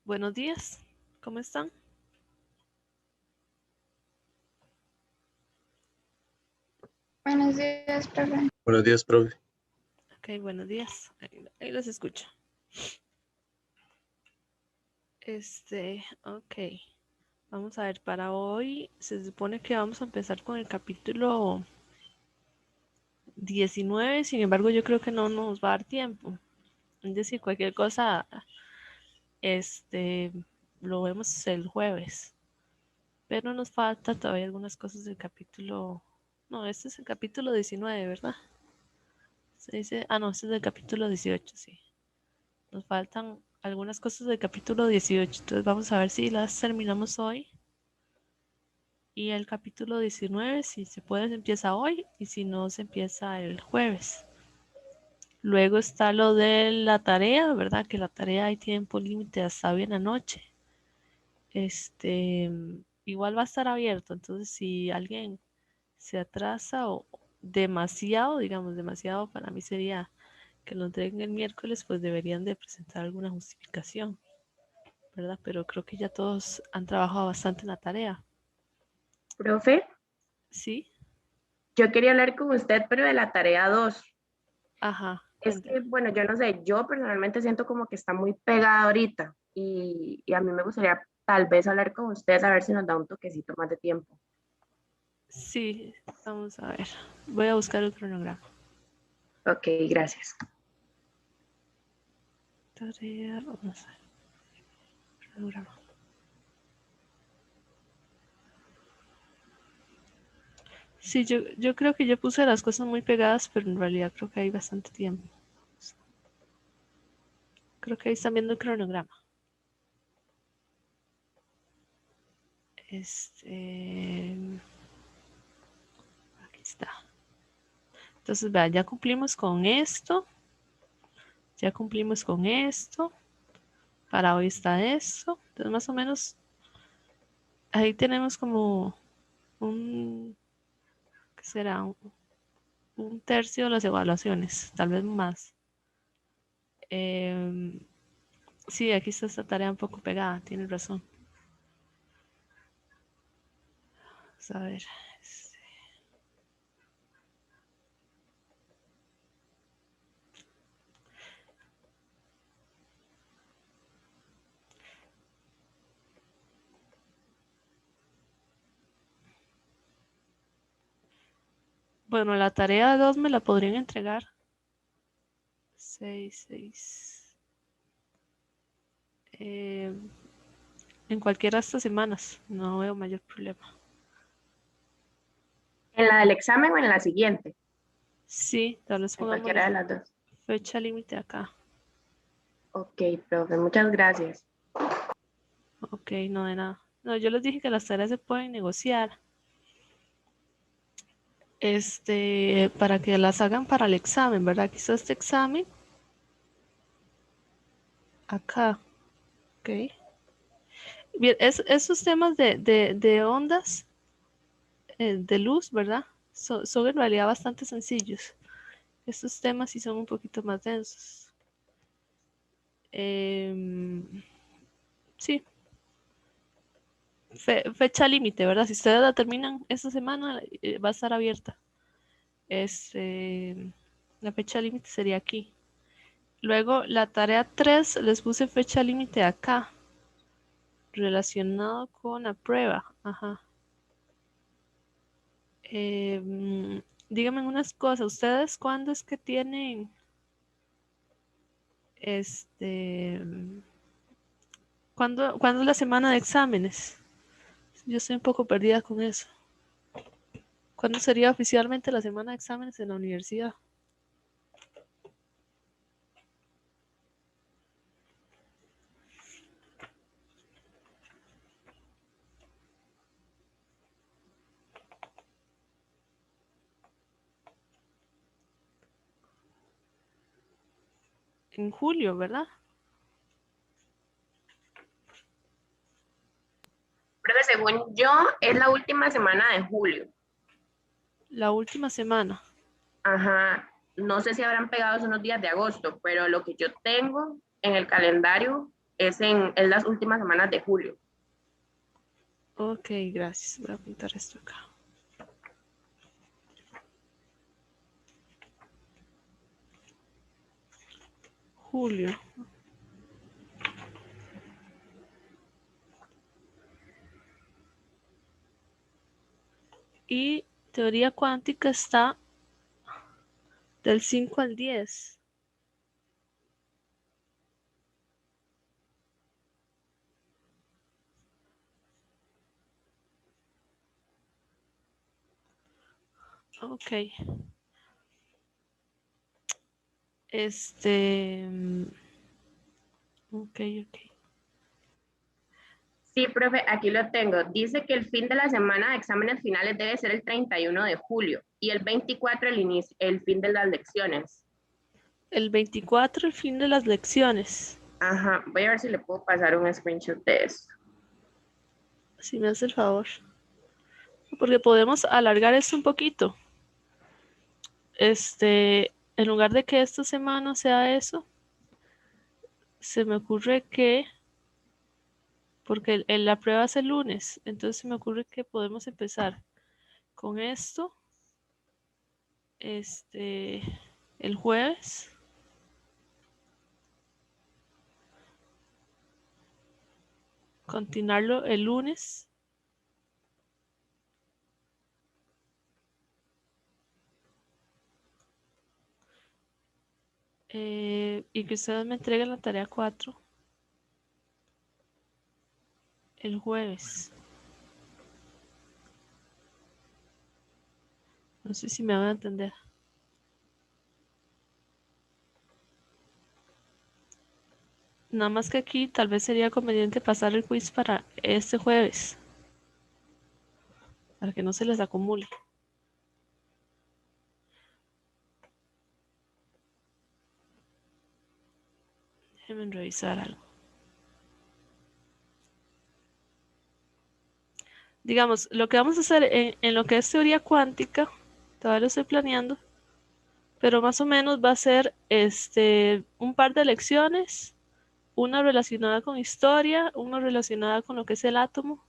Buenos días, ¿cómo están? Buenos días, profe. Buenos días, profe. Ok, buenos días. Ahí los escucho. Ok. Vamos a ver, para hoy se supone que vamos a empezar con el capítulo 19, sin embargo yo creo que no nos va a dar tiempo. Es decir, cualquier cosa, este, lo vemos el jueves. Pero nos falta todavía algunas cosas del capítulo... No, este es el capítulo 19, ¿verdad? Se dice... Ah, no, este es el capítulo 18, sí. Nos faltan algunas cosas del capítulo 18, entonces vamos a ver si las terminamos hoy. Y el capítulo 19, si se puede, se empieza hoy y si no, se empieza el jueves. Luego está lo de la tarea, ¿verdad? Que la tarea hay tiempo límite hasta hoy en la noche. Igual va a estar abierto, entonces si alguien se atrasa o demasiado, digamos, demasiado para mí sería que lo entreguen el miércoles, pues deberían de presentar alguna justificación, ¿verdad? Pero creo que ya todos han trabajado bastante en la tarea. Profe, ¿Sí? yo quería hablar con usted, pero de la tarea 2. Ajá, Es que, cuéntame. bueno, yo no sé, yo personalmente siento como que está muy pegada ahorita y a mí me gustaría tal vez hablar con usted a ver si nos da un toquecito más de tiempo. Sí, vamos a ver. Voy a buscar el cronograma. Ok, gracias. Tarea, vamos a ver. Cronograma. Sí, yo creo que yo puse las cosas muy pegadas, pero en realidad creo que hay bastante tiempo. Creo que ahí están viendo el cronograma. Aquí está. Entonces, vean, ya cumplimos con esto. Ya cumplimos con esto. Para hoy está esto. Entonces, más o menos, ahí tenemos como ¿qué será? Un tercio de las evaluaciones, tal vez más. Sí, aquí está esta tarea un poco pegada, tienes razón. Vamos a ver. Bueno, la tarea 2 me la podrían entregar. 6, 6. En cualquiera de estas semanas, no veo mayor problema. ¿En la del examen o en la siguiente? Sí, tal vez En pongamos cualquiera de las dos. fecha límite acá. Ok, profe, muchas gracias. Ok, no de nada. No, yo les dije que las tareas se pueden negociar. Para que las hagan para el examen, ¿verdad? Aquí está este examen. Acá, ok. Bien, esos temas de ondas, de luz, ¿verdad? Son en realidad bastante sencillos. Estos temas sí son un poquito más densos. Sí, fecha límite, ¿verdad? Si ustedes la terminan esta semana, va a estar abierta. La fecha límite sería aquí. Luego, la tarea 3 les puse fecha límite acá, relacionado con la prueba. Ajá. Díganme unas cosas. ¿Ustedes cuándo es que tienen este, cuándo es la semana de exámenes? Yo estoy un poco perdida con eso. ¿Cuándo sería oficialmente la semana de exámenes en la universidad? En julio, ¿verdad? Profe, según yo, es la última semana de julio. La última semana. Ajá, no sé si habrán pegado unos días de agosto, pero lo que yo tengo en el calendario es en las últimas semanas de julio. Ok, gracias. Voy a apuntar esto acá. Julio. Y teoría cuántica está del 5 al 10. Ok. Ok, ok. Sí, profe, aquí lo tengo. Dice que el fin de la semana de exámenes finales debe ser el 31 de julio y el 24 el fin de las lecciones. El 24, el fin de las lecciones. Ajá, voy a ver si le puedo pasar un screenshot de esto. Si me hace el favor. Porque podemos alargar esto un poquito. En lugar de que esta semana sea eso, se me ocurre que, porque la prueba es el lunes, entonces se me ocurre que podemos empezar con esto, el jueves, continuarlo el lunes, y que ustedes me entreguen la tarea 4 el jueves. No sé si me van a entender. Nada más que aquí tal vez sería conveniente pasar el quiz para este jueves, para que no se les acumule. Déjenme revisar algo. Digamos, lo que vamos a hacer en lo que es teoría cuántica, todavía lo estoy planeando, pero más o menos va a ser un par de lecciones, una relacionada con historia, una relacionada con lo que es el átomo,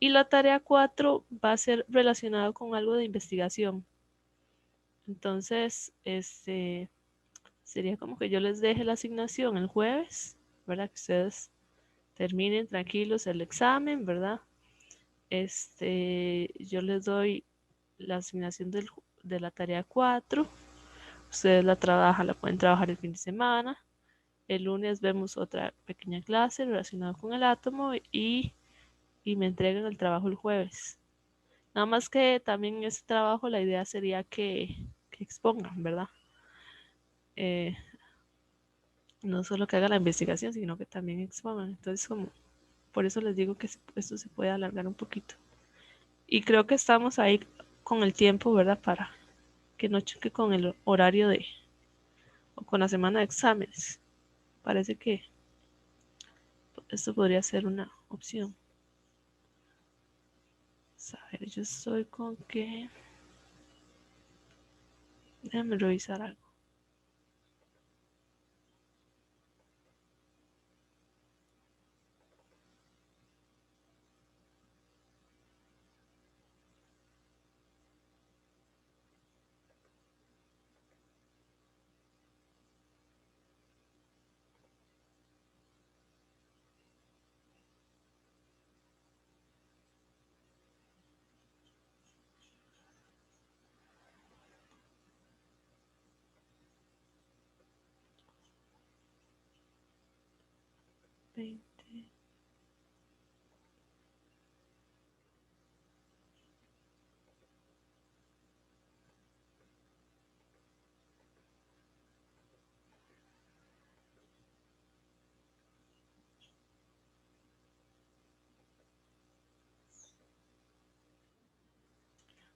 y la tarea 4 va a ser relacionada con algo de investigación. Entonces, sería como que yo les deje la asignación el jueves, ¿verdad? Que ustedes terminen tranquilos el examen, ¿verdad? Yo les doy la asignación de la tarea 4. Ustedes la trabajan, la pueden trabajar el fin de semana. El lunes vemos otra pequeña clase relacionada con el átomo y me entregan el trabajo el jueves. Nada más que también en ese trabajo la idea sería que expongan, ¿verdad? No solo que hagan la investigación, sino que también expongan. Entonces, como por eso les digo que esto se puede alargar un poquito. Y creo que estamos ahí con el tiempo, ¿verdad? Para que no choque con el horario o con la semana de exámenes. Parece que esto podría ser una opción. A ver, yo estoy con que... Déjame revisar algo.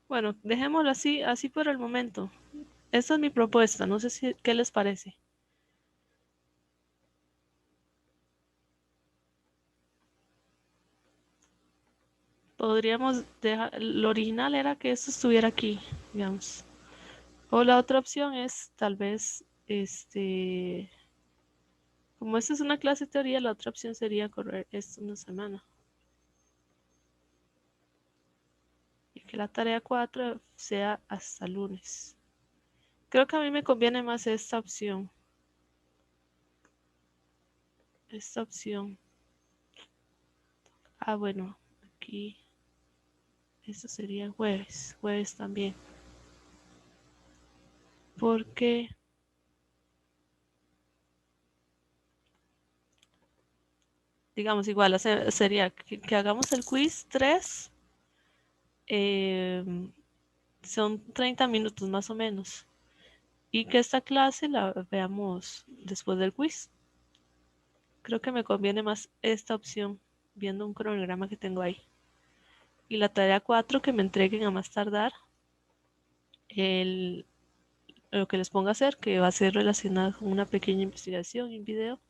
Bueno, dejémoslo así por el momento. Esta es mi propuesta, no sé qué les parece. Podríamos dejar, lo original era que esto estuviera aquí, digamos. O la otra opción es tal vez, Como esta es una clase de teoría, la otra opción sería correr esto una semana. Y que la tarea 4 sea hasta lunes. Creo que a mí me conviene más esta opción. Esta opción. Ah, bueno, aquí. Esto sería jueves. Jueves también. Porque, digamos, igual sería que hagamos el quiz 3. Son 30 minutos más o menos. Y que esta clase la veamos después del quiz. Creo que me conviene más esta opción, viendo un cronograma que tengo ahí. Y la tarea 4 que me entreguen a más tardar lo que les ponga a hacer, que va a ser relacionado con una pequeña investigación y un video,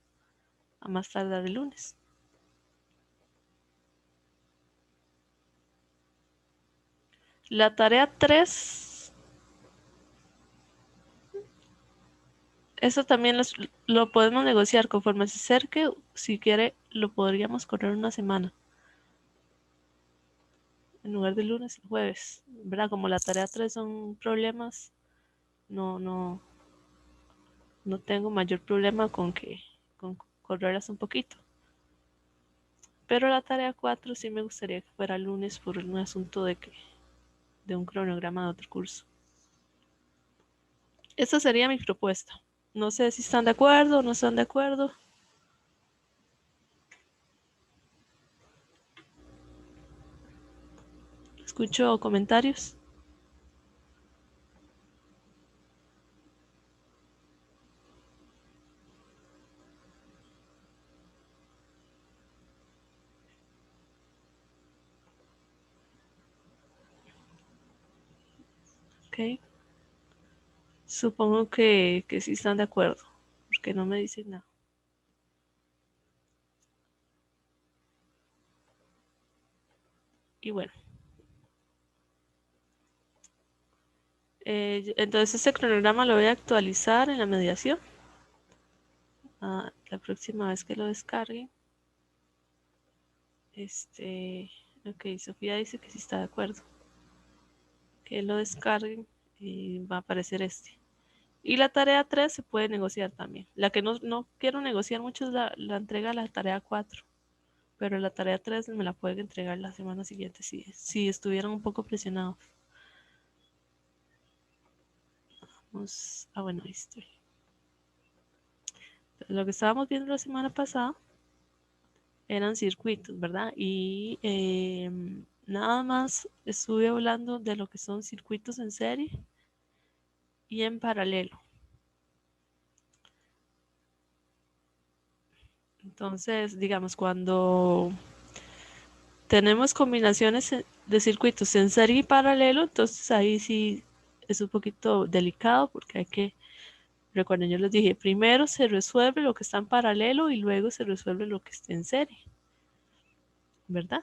a más tardar el lunes. La tarea 3, eso también lo podemos negociar conforme se acerque. Si quiere, lo podríamos correr una semana. En lugar de lunes, el jueves. ¿Verdad? Como la tarea 3 son problemas, no tengo mayor problema con correrlas un poquito. Pero la tarea 4 sí me gustaría que fuera lunes por un asunto de un cronograma de otro curso. Esa sería mi propuesta. No sé si están de acuerdo o no están de acuerdo. Escucho comentarios. Ok. Supongo que sí están de acuerdo, porque no me dicen nada. Y bueno. Entonces este cronograma lo voy a actualizar en la mediación. La próxima vez que lo descargue. Ok, Sofía dice que sí está de acuerdo. Que lo descarguen y va a aparecer este. Y la tarea 3 se puede negociar también. La que no quiero negociar mucho es la entrega de la tarea 4. Pero la tarea 3 me la pueden entregar la semana siguiente si estuvieran un poco presionados. Bueno, ahí estoy. Lo que estábamos viendo la semana pasada eran circuitos, ¿verdad? Y nada más estuve hablando de lo que son circuitos en serie y en paralelo. Entonces, digamos, cuando tenemos combinaciones de circuitos en serie y paralelo, entonces ahí sí es un poquito delicado porque hay que, recuerden, yo les dije, primero se resuelve lo que está en paralelo y luego se resuelve lo que está en serie, ¿verdad?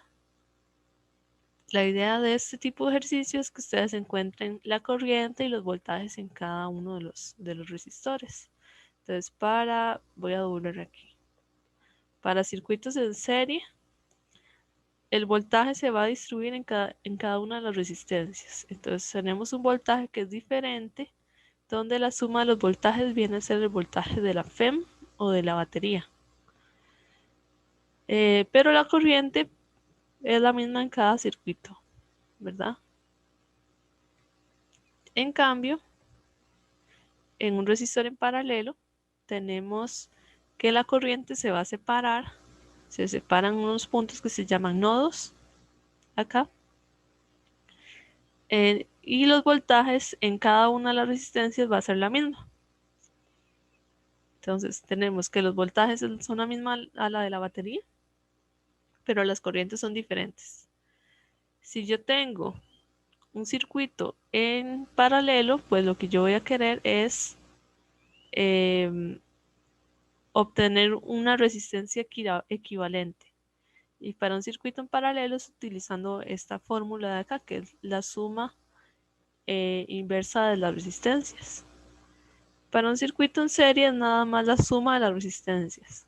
La idea de este tipo de ejercicio es que ustedes encuentren la corriente y los voltajes en cada uno de los resistores. Entonces, voy a doblar aquí. Para circuitos en serie, el voltaje se va a distribuir en cada una de las resistencias. Entonces, tenemos un voltaje que es diferente, donde la suma de los voltajes viene a ser el voltaje de la FEM o de la batería. Pero la corriente es la misma en cada circuito, ¿verdad? En cambio, en un resistor en paralelo, tenemos que la corriente se va a separar. Se separan unos puntos que se llaman nodos, acá. Y los voltajes en cada una de las resistencias va a ser la misma. Entonces tenemos que los voltajes son la misma a la de la batería, pero las corrientes son diferentes. Si yo tengo un circuito en paralelo, pues lo que yo voy a querer es obtener una resistencia equivalente. Y para un circuito en paralelo es utilizando esta fórmula de acá, que es la suma inversa de las resistencias. Para un circuito en serie es nada más la suma de las resistencias.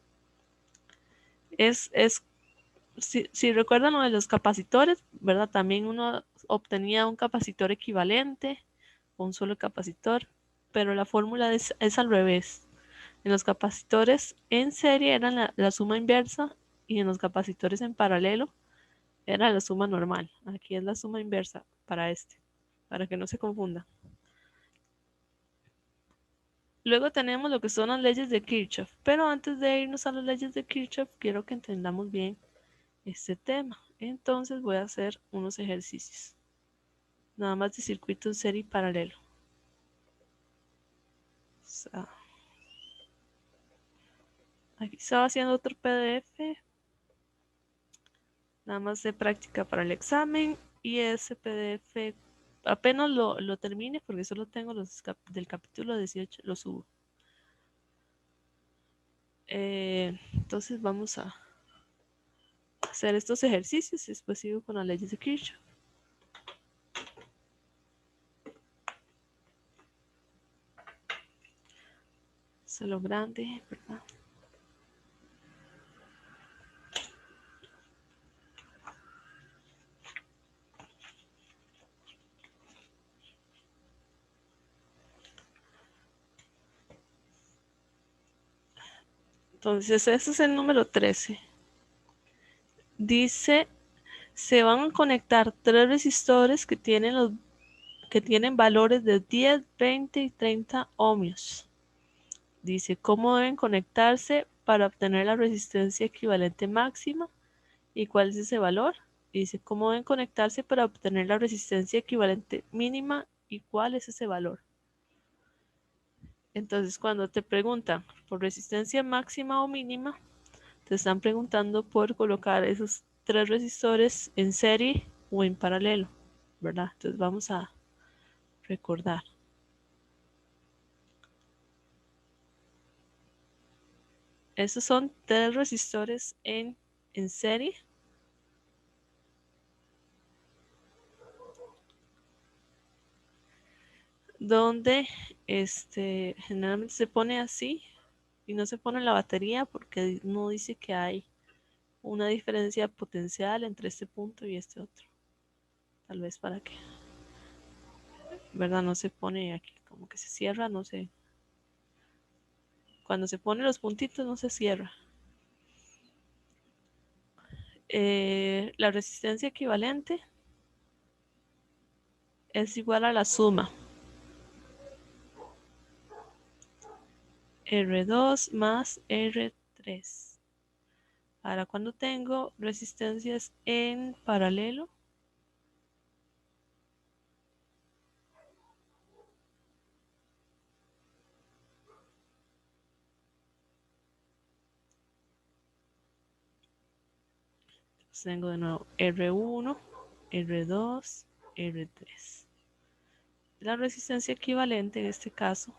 Si recuerdan lo de los capacitores, ¿verdad? También uno obtenía un capacitor equivalente o un solo capacitor, pero la fórmula es al revés. En los capacitores en serie eran la suma inversa y en los capacitores en paralelo era la suma normal. Aquí es la suma inversa para que no se confunda. Luego tenemos lo que son las leyes de Kirchhoff, pero antes de irnos a las leyes de Kirchhoff, quiero que entendamos bien este tema. Entonces voy a hacer unos ejercicios, nada más de circuito en serie y paralelo. O sea, aquí estaba haciendo otro PDF, nada más de práctica para el examen, y ese PDF apenas lo termine, porque solo tengo los del capítulo 18, lo subo. Entonces vamos a hacer estos ejercicios y después sigo con las leyes de Kirchhoff. Solo grande, ¿verdad? Entonces, ese es el número 13. Dice, se van a conectar 3 resistores que tienen valores de 10, 20 y 30 ohmios. Dice, ¿cómo deben conectarse para obtener la resistencia equivalente máxima? ¿Y cuál es ese valor? Dice, ¿cómo deben conectarse para obtener la resistencia equivalente mínima? ¿Y cuál es ese valor? Entonces, cuando te preguntan por resistencia máxima o mínima, te están preguntando por colocar esos 3 resistores en serie o en paralelo, ¿verdad? Entonces vamos a recordar. Esos son 3 resistores en serie. Donde generalmente se pone así y no se pone en la batería porque no dice que hay una diferencia potencial entre este punto y este otro. Tal vez para que, ¿verdad? No se pone aquí, como que se cierra, no sé. Cuando se pone los puntitos no se cierra. La resistencia equivalente es igual a la suma R2 más R3. Ahora, cuando tengo resistencias en paralelo, tengo de nuevo R1, R2, R3. La resistencia equivalente en este caso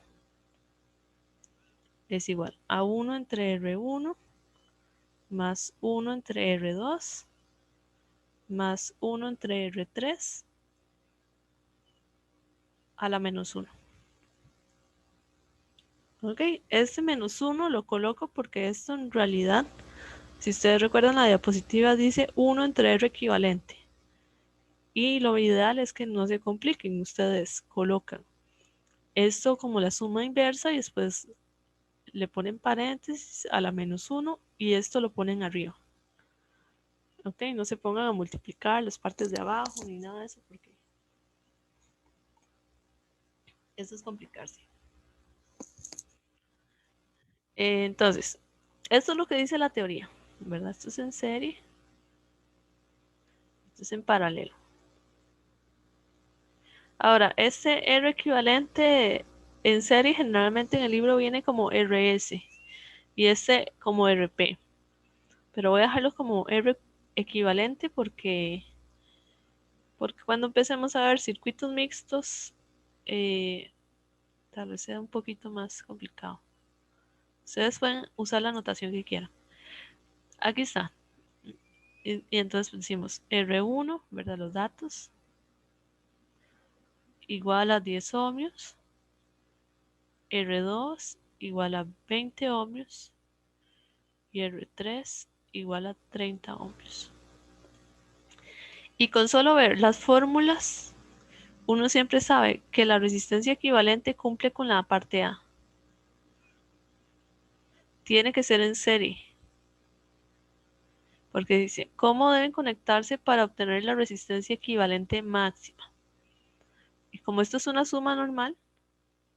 es igual a 1 entre R1 más 1 entre R2 más 1 entre R3 a la menos 1. Ok, este menos 1 lo coloco porque esto en realidad, si ustedes recuerdan la diapositiva, dice 1 entre R equivalente. Y lo ideal es que no se compliquen, ustedes colocan esto como la suma inversa y después le ponen paréntesis a la menos 1 y esto lo ponen arriba. Ok, no se pongan a multiplicar las partes de abajo ni nada de eso porque eso es complicarse. Entonces, esto es lo que dice la teoría, ¿verdad? Esto es en serie, esto es en paralelo. Ahora, este R equivalente en serie generalmente en el libro viene como RS y este como RP. Pero voy a dejarlo como R equivalente porque cuando empecemos a ver circuitos mixtos, tal vez sea un poquito más complicado. Ustedes pueden usar la notación que quieran. Aquí está. Y entonces decimos R1, ¿verdad? Los datos. Igual a 10 ohmios. R2 igual a 20 ohmios y R3 igual a 30 ohmios. Y con solo ver las fórmulas, uno siempre sabe que la resistencia equivalente cumple con la parte A. Tiene que ser en serie. Porque dice, ¿cómo deben conectarse para obtener la resistencia equivalente máxima? Y como esto es una suma normal,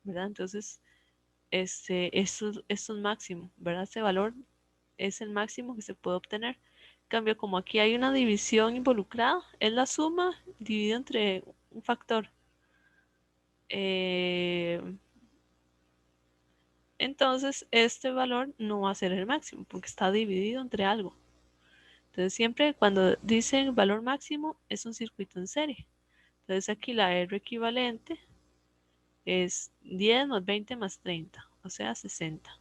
¿verdad? Entonces, esto es máximo, ¿verdad? Este valor es el máximo que se puede obtener. En cambio, como aquí hay una división involucrada, es la suma dividida entre un factor. Entonces, este valor no va a ser el máximo porque está dividido entre algo. Entonces, siempre cuando dicen valor máximo es un circuito en serie. Entonces, aquí la R equivalente es 10 más 20 más 30, o sea, 60.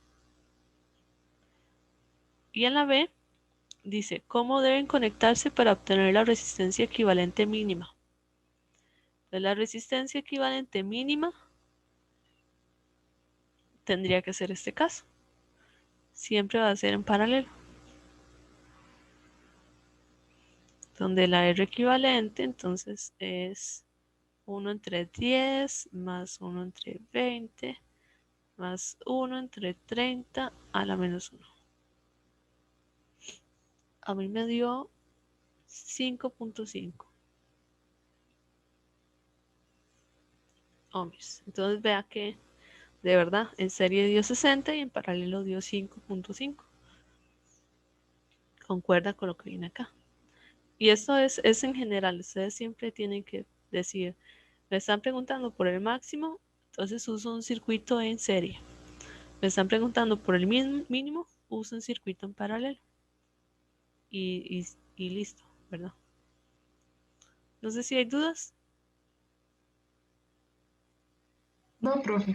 Y en la B dice, ¿cómo deben conectarse para obtener la resistencia equivalente mínima? Entonces, la resistencia equivalente mínima tendría que ser este caso. Siempre va a ser en paralelo. Donde la R equivalente entonces es 1 entre 10 más 1 entre 20 más 1 entre 30 a la menos 1. A mí me dio 5.5 ohmios. Entonces vea que de verdad en serie dio 60 y en paralelo dio 5.5. Concuerda con lo que viene acá. Y esto es en general. Ustedes siempre tienen que decir, me están preguntando por el máximo, entonces uso un circuito en serie. Me están preguntando por el mínimo, uso un circuito en paralelo. Y listo, ¿verdad? No sé si hay dudas. No, profe.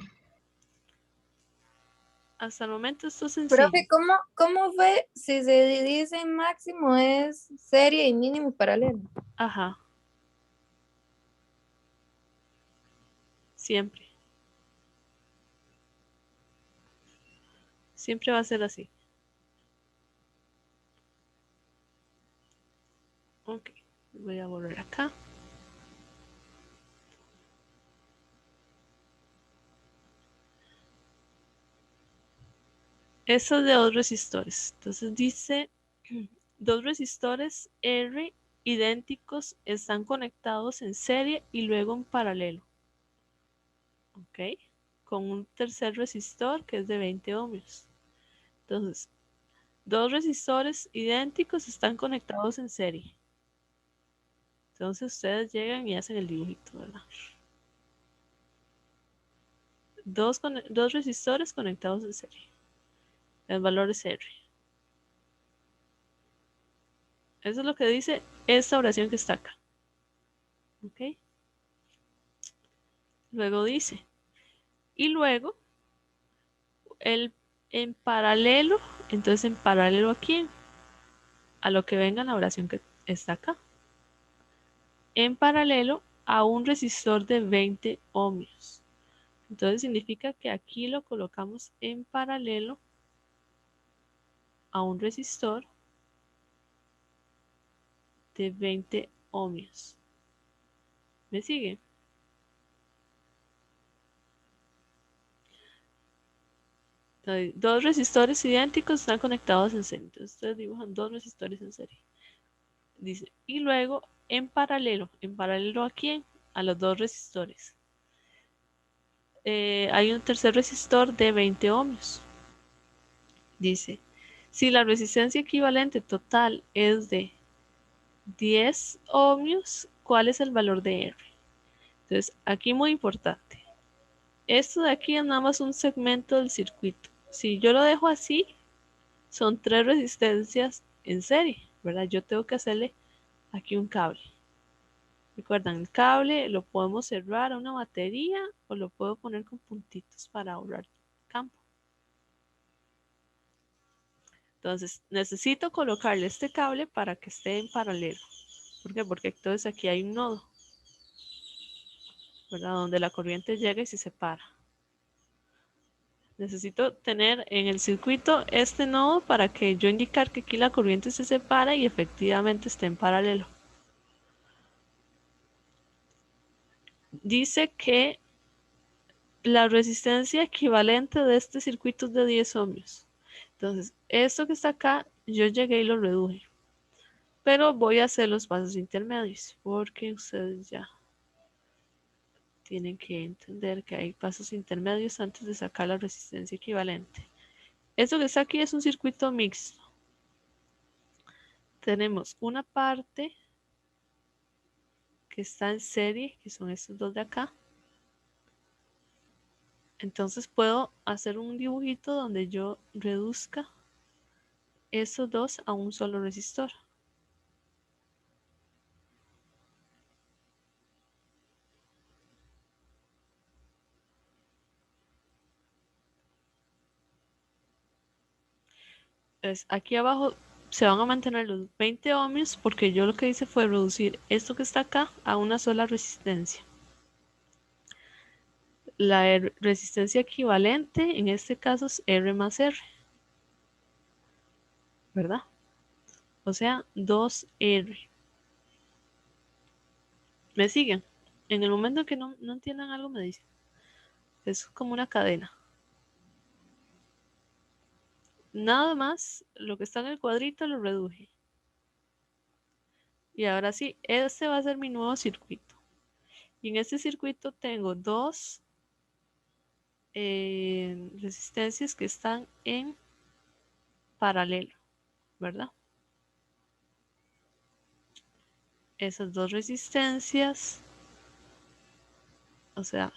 Hasta el momento esto es sencillo. Profe, ¿cómo fue si se dice en máximo es serie y mínimo y paralelo? Ajá. Siempre. Siempre va a ser así. Ok. Voy a volver acá. Eso es de dos resistores. Entonces dice, dos resistores R idénticos están conectados en serie y luego en paralelo. Ok. Con un tercer resistor que es de 20 ohmios. Entonces, dos resistores idénticos están conectados en serie. Entonces ustedes llegan y hacen el dibujito, ¿verdad? Dos resistores conectados en serie. El valor es R. Eso es lo que dice esta oración que está acá. ¿Ok? Luego dice, y luego, en paralelo, entonces en paralelo a quién? A lo que venga en la oración que está acá. En paralelo a un resistor de 20 ohmios. Entonces significa que aquí lo colocamos en paralelo a un resistor de 20 ohmios. ¿Me sigue? Entonces, dos resistores idénticos están conectados en serie. Entonces ustedes dibujan dos resistores en serie. Dice, y luego ¿en paralelo a quién? A los dos resistores. Hay un tercer resistor de 20 ohmios. Dice, si la resistencia equivalente total es de 10 ohmios, ¿cuál es el valor de R? Entonces, aquí muy importante. Esto de aquí es nada más un segmento del circuito. Si yo lo dejo así, son tres resistencias en serie, ¿verdad? Yo tengo que hacerle aquí un cable. Recuerdan, el cable lo podemos cerrar a una batería o lo puedo poner con puntitos para ahorrar campo. Entonces, necesito colocarle este cable para que esté en paralelo. ¿Por qué? Porque entonces aquí hay un nodo, ¿verdad? Donde la corriente llega y se separa. Necesito tener en el circuito este nodo para que yo indicar que aquí la corriente se separa y efectivamente esté en paralelo. Dice que la resistencia equivalente de este circuito es de 10 ohmios. Entonces, esto que está acá, yo llegué y lo reduje. Pero voy a hacer los pasos intermedios porque ustedes ya tienen que entender que hay pasos intermedios antes de sacar la resistencia equivalente. Esto que está aquí es un circuito mixto. Tenemos una parte que está en serie, que son estos dos de acá. Entonces puedo hacer un dibujito donde yo reduzca esos dos a un solo resistor. Entonces, aquí abajo se van a mantener los 20 ohmios porque yo lo que hice fue reducir esto que está acá a una sola resistencia. La resistencia equivalente en este caso es R más R, ¿verdad? O sea, 2R. ¿Me siguen? En el momento que no entiendan algo me dicen. Es como una cadena. Nada más, lo que está en el cuadrito lo reduje. Y ahora sí, este va a ser mi nuevo circuito. Y en este circuito tengo dos resistencias que están en paralelo, ¿verdad? Esas dos resistencias, o sea,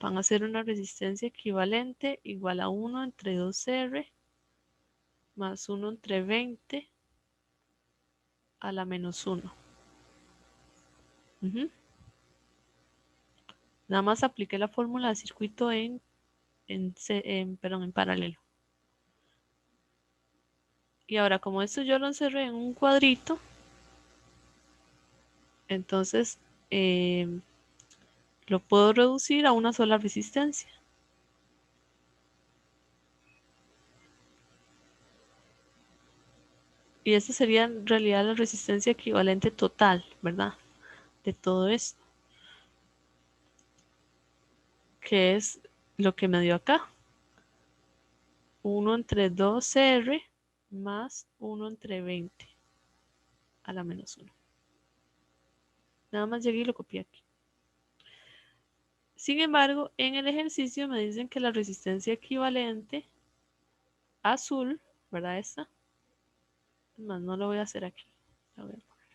van a ser una resistencia equivalente igual a 1 entre 2R más 1 entre 20 a la menos 1. Nada más apliqué la fórmula de circuito en paralelo. Y ahora, como esto yo lo encerré en un cuadrito, entonces lo puedo reducir a una sola resistencia. Y esta sería en realidad la resistencia equivalente total, ¿verdad? De todo esto. Que es lo que me dio acá. 1 entre 2R más 1 entre 20 a la menos 1. Nada más llegué y lo copié aquí. Sin embargo, en el ejercicio me dicen que la resistencia equivalente azul, ¿verdad? Esta. Más no lo voy a hacer aquí. La voy a poner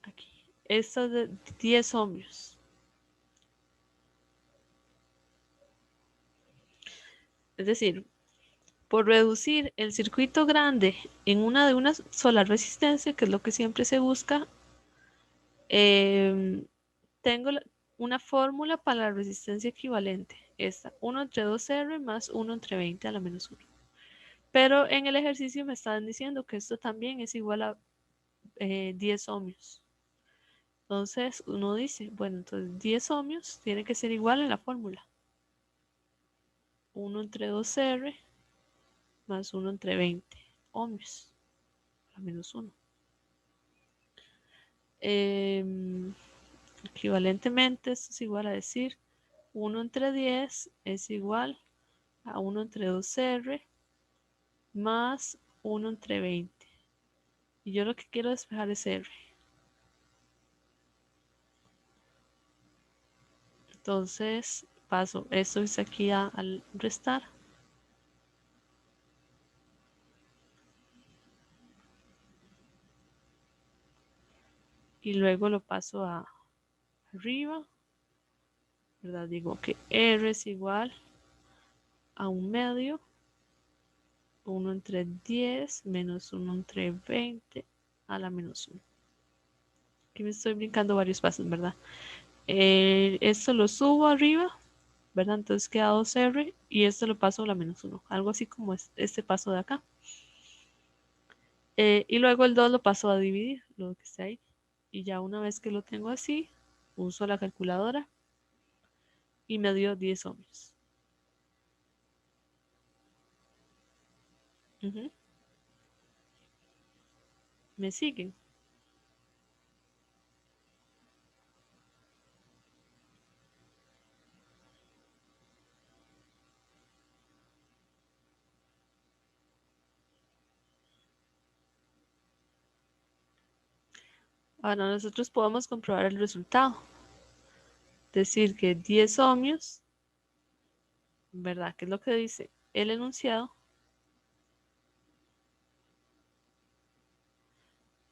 aquí. Esta es de 10 ohmios. Es decir, por reducir el circuito grande en una sola resistencia, que es lo que siempre se busca, tengo una fórmula para la resistencia equivalente. Esta, 1 entre 2R más 1 entre 20 a la menos 1. Pero en el ejercicio me están diciendo que esto también es igual a 10 ohmios. Entonces uno dice, bueno, entonces 10 ohmios tiene que ser igual en la fórmula. 1 entre 2R más 1 entre 20 ohmios a menos 1. Equivalentemente, esto es igual a decir 1 entre 10 es igual a 1 entre 2R más 1 entre 20. Y yo lo que quiero despejar es R. Entonces paso esto es aquí al restar. Y luego lo paso a arriba, ¿verdad? Digo que R es igual a 1/2, 1 entre 10 menos 1 entre 20 a la menos 1. Aquí me estoy brincando varios pasos, ¿verdad? Esto lo subo arriba, ¿verdad? Entonces queda 2R y esto lo paso a la menos 1. Algo así como este paso de acá. Y luego el 2 lo paso a dividir, lo que está ahí. Y ya una vez que lo tengo así, uso la calculadora y me dio 10 ohmios. Ujú. ¿Me siguen? Ahora nosotros podemos comprobar el resultado. Decir que 10 ohmios, ¿verdad? ¿Qué es lo que dice el enunciado?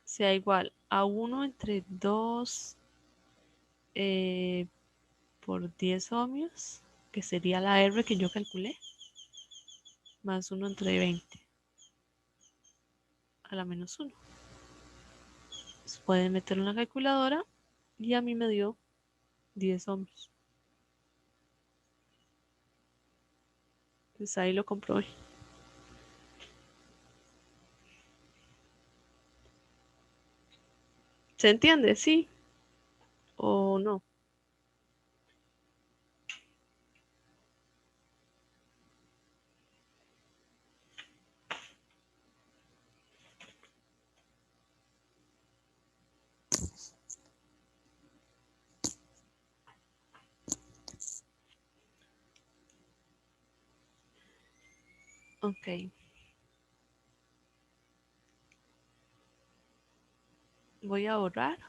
Sea igual a 1 entre 2 por 10 ohmios, que sería la R que yo calculé, más 1 entre 20 a la menos 1. Entonces pueden meterlo en la calculadora y a mí me dio 10 ohmios. Entonces ahí lo comprobé. ¿Se entiende? ¿Sí o no? Ok. Voy a borrar.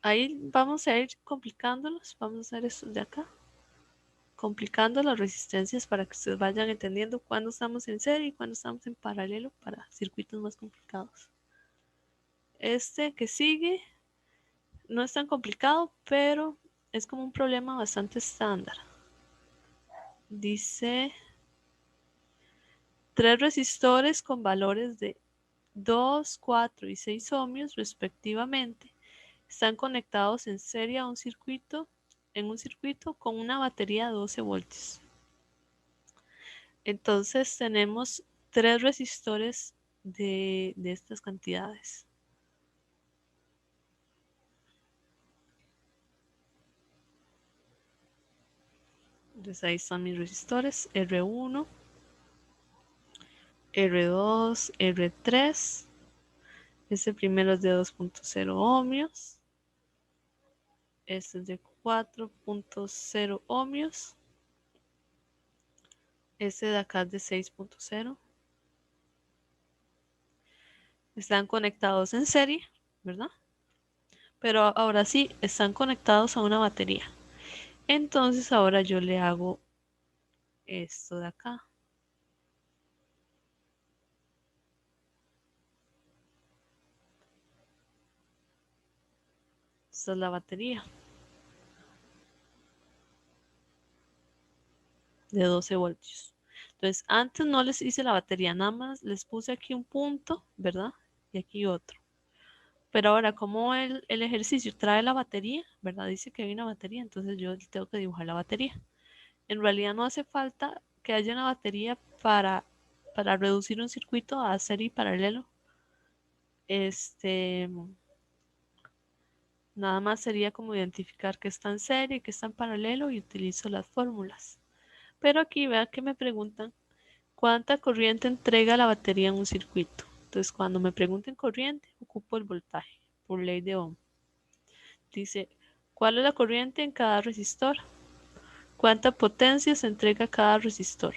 Ahí vamos a ir complicándolos. Vamos a hacer esto de acá. Complicando las resistencias para que ustedes vayan entendiendo cuándo estamos en serie y cuándo estamos en paralelo para circuitos más complicados. Este que sigue no es tan complicado, pero es como un problema bastante estándar. Dice 3 resistores con valores de 2, 4 y 6 ohmios respectivamente están conectados en serie a un circuito, en un circuito con una batería de 12 voltios. Entonces tenemos 3 resistores de estas cantidades. Entonces ahí están mis resistores R1, R2, R3. Este primero es de 2.0 ohmios. Este es de 4.0 ohmios. Este de acá es de 6.0. Están conectados en serie, ¿verdad? Pero ahora sí, están conectados a una batería. Entonces ahora yo le hago esto de acá. Esta es la batería de 12 voltios. Entonces, antes no les hice la batería, nada más les puse aquí un punto, ¿verdad? Y aquí otro. Pero ahora, como el ejercicio trae la batería, ¿verdad? Dice que hay una batería, entonces yo tengo que dibujar la batería. En realidad no hace falta que haya una batería para reducir un circuito a serie y paralelo. Nada más sería como identificar que está en serie y que está en paralelo y utilizo las fórmulas. Pero aquí vean que me preguntan cuánta corriente entrega la batería en un circuito. Entonces, cuando me pregunten corriente, ocupo el voltaje por ley de Ohm. Dice, ¿cuál es la corriente en cada resistor? ¿Cuánta potencia se entrega a cada resistor?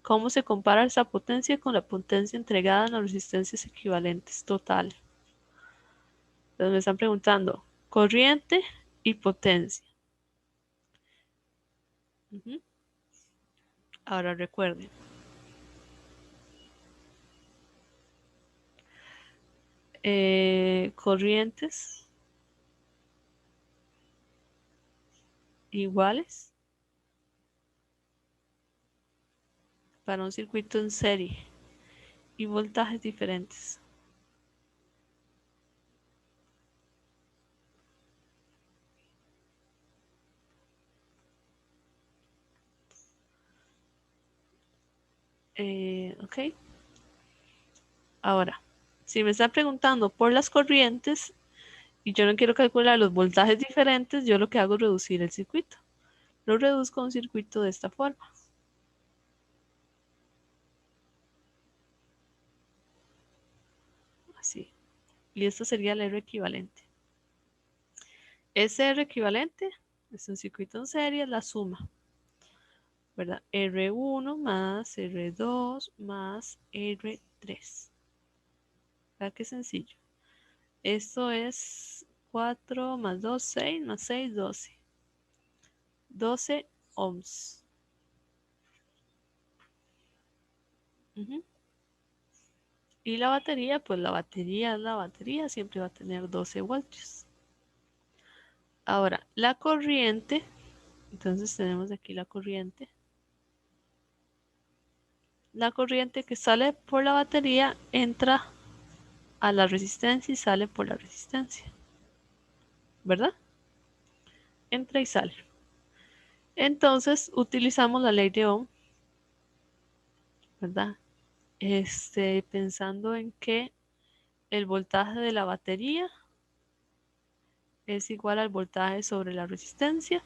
¿Cómo se compara esa potencia con la potencia entregada en las resistencias equivalentes total? Entonces me están preguntando corriente y potencia. Ahora recuerden. Corrientes iguales para un circuito en serie y voltajes diferentes. Ok. Ahora, si me están preguntando por las corrientes, y yo no quiero calcular los voltajes diferentes, yo lo que hago es reducir el circuito. Lo reduzco a un circuito de esta forma. Así. Y esto sería el R equivalente. Ese R equivalente es un circuito en serie, es la suma, ¿verdad? R1 más R2 más R3. ¿Verdad qué sencillo? Esto es 4 más 2, 6 más 6, 12. 12 ohms. Y la batería, pues la batería es la batería, siempre va a tener 12 voltios. Ahora, la corriente, entonces tenemos aquí la corriente. La corriente que sale por la batería entra a la resistencia y sale por la resistencia, ¿verdad? Entra y sale. Entonces utilizamos la ley de Ohm, ¿verdad? Pensando en que el voltaje de la batería es igual al voltaje sobre la resistencia.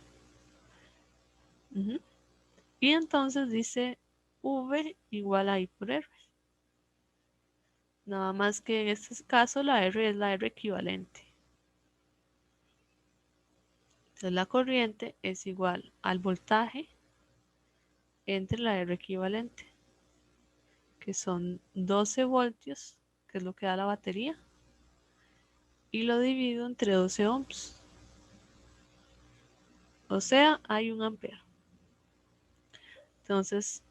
Y entonces dice V igual a I por R. Nada más que en este caso la R es la R equivalente. Entonces la corriente es igual al voltaje entre la R equivalente, que son 12 voltios, que es lo que da la batería, y lo divido entre 12 ohms. O sea, hay 1 ampere. Entonces,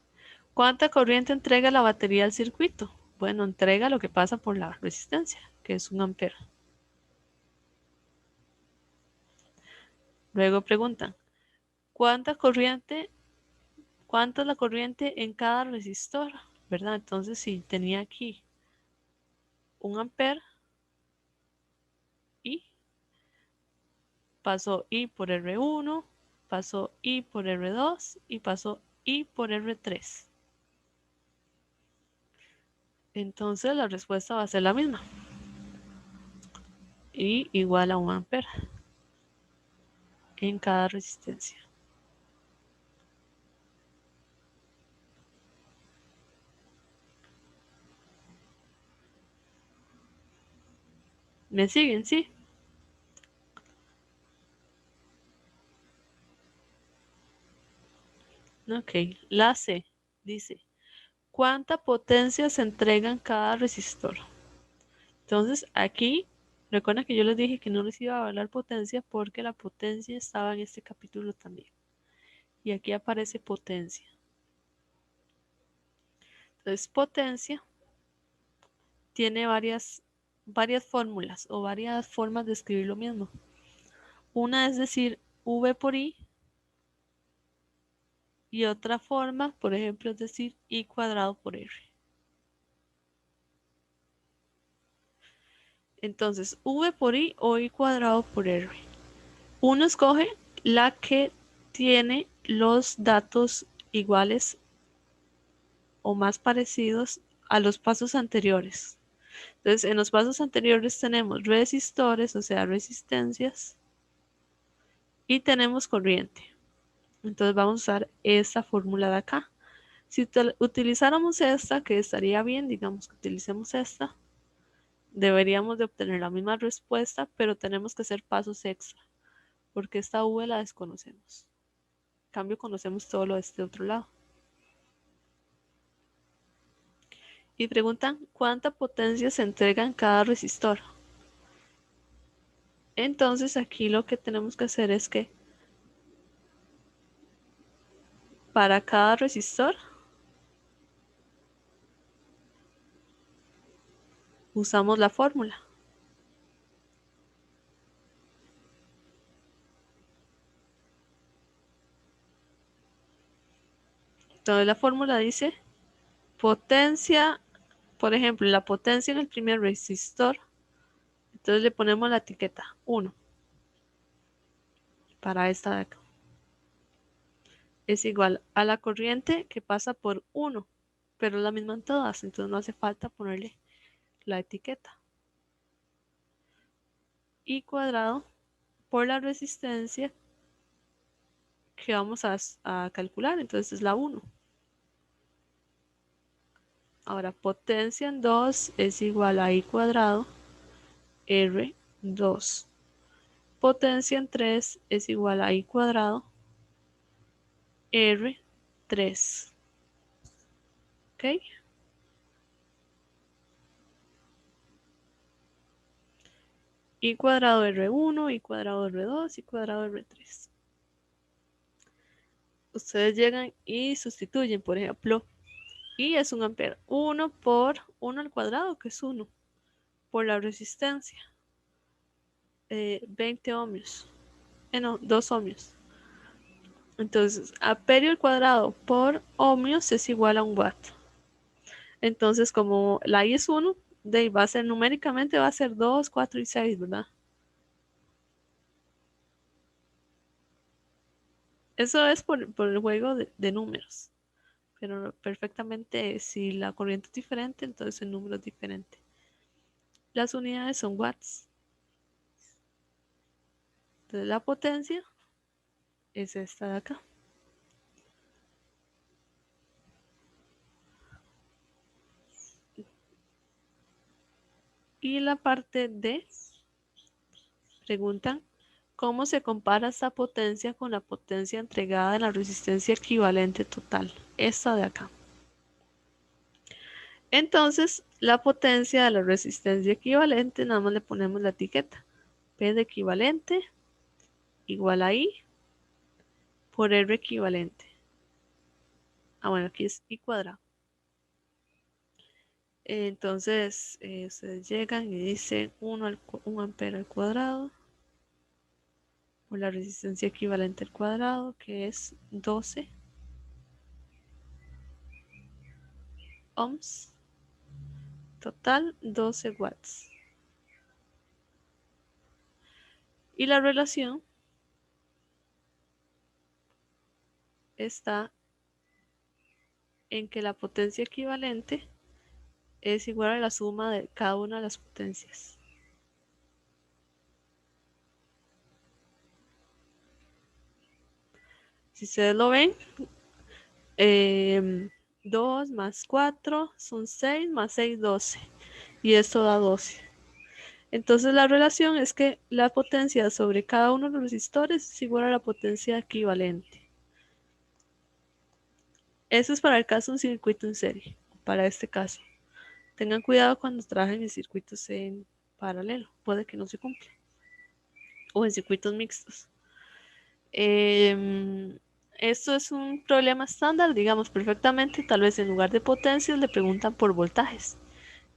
¿cuánta corriente entrega la batería al circuito? Bueno, entrega lo que pasa por la resistencia, que es 1 ampere. Luego preguntan, ¿cuánta es la corriente en cada resistor? ¿Verdad? Entonces, si tenía aquí 1 ampere y pasó I por R1, pasó I por R2 y pasó I por R3. Entonces la respuesta va a ser la misma. I igual a 1 ampere en cada resistencia. ¿Me siguen? Sí. Ok, la C dice, ¿cuánta potencia se entrega en cada resistor? Entonces aquí, recuerden que yo les dije que no les iba a hablar potencia porque la potencia estaba en este capítulo también. Y aquí aparece potencia. Entonces potencia tiene varias fórmulas o varias formas de escribir lo mismo. Una es decir V por I y otra forma, por ejemplo, es decir I cuadrado por R. Entonces, V por I o I cuadrado por R. Uno escoge la que tiene los datos iguales o más parecidos a los pasos anteriores. Entonces, en los pasos anteriores tenemos resistores, o sea, resistencias, y tenemos corriente. Entonces, vamos a usar esta fórmula de acá. Si utilizáramos esta, que estaría bien, digamos que utilicemos esta, deberíamos de obtener la misma respuesta, pero tenemos que hacer pasos extra, porque esta V la desconocemos. En cambio, conocemos todo lo de este otro lado. Y preguntan cuánta potencia se entrega en cada resistor. Entonces aquí lo que tenemos que hacer es que para cada resistor usamos la fórmula. Entonces la fórmula dice potencia, por ejemplo, la potencia en el primer resistor. Entonces le ponemos la etiqueta 1 para esta de acá. Es igual a la corriente que pasa por 1, pero es la misma en todas, entonces no hace falta ponerle la etiqueta. I cuadrado por la resistencia que vamos a calcular, entonces es la 1. Ahora, potencia en 2 es igual a I cuadrado R2. Potencia en 3 es igual a I cuadrado R3. ¿Ok? I cuadrado R1, I cuadrado R2, I cuadrado R3. Ustedes llegan y sustituyen, por ejemplo, I es 1 ampere. 1 por 1 al cuadrado, que es 1, por la resistencia. 20 ohmios. No, 2 ohmios. Entonces, amperio al cuadrado por ohmios es igual a 1 watt. Entonces, como la I es 1, va a ser numéricamente, va a ser 2, 4 y 6, ¿verdad? Eso es por el juego de números. Pero perfectamente, si la corriente es diferente, entonces el número es diferente. Las unidades son watts. Entonces la potencia es esta de acá. Y la parte D, preguntan, ¿cómo se compara esta potencia con la potencia entregada en la resistencia equivalente total? Esta de acá. Entonces, la potencia de la resistencia equivalente, nada más le ponemos la etiqueta. P de equivalente igual a I por R equivalente. Ah, bueno, aquí es I cuadrado. Entonces, ustedes llegan y dicen 1 ampere al cuadrado por la resistencia equivalente al cuadrado, que es 12 ohms. Total, 12 watts. Y la relación está en que la potencia equivalente es igual a la suma de cada una de las potencias. Si ustedes lo ven, 2 más 4 son 6, más 6, 12. Y esto da 12. Entonces la relación es que la potencia sobre cada uno de los resistores es igual a la potencia equivalente. Eso es para el caso de un circuito en serie. Para este caso, tengan cuidado cuando trabajen en circuitos en paralelo. Puede que no se cumpla. O en circuitos mixtos. Esto es un problema estándar, digamos perfectamente. Tal vez en lugar de potencias le preguntan por voltajes.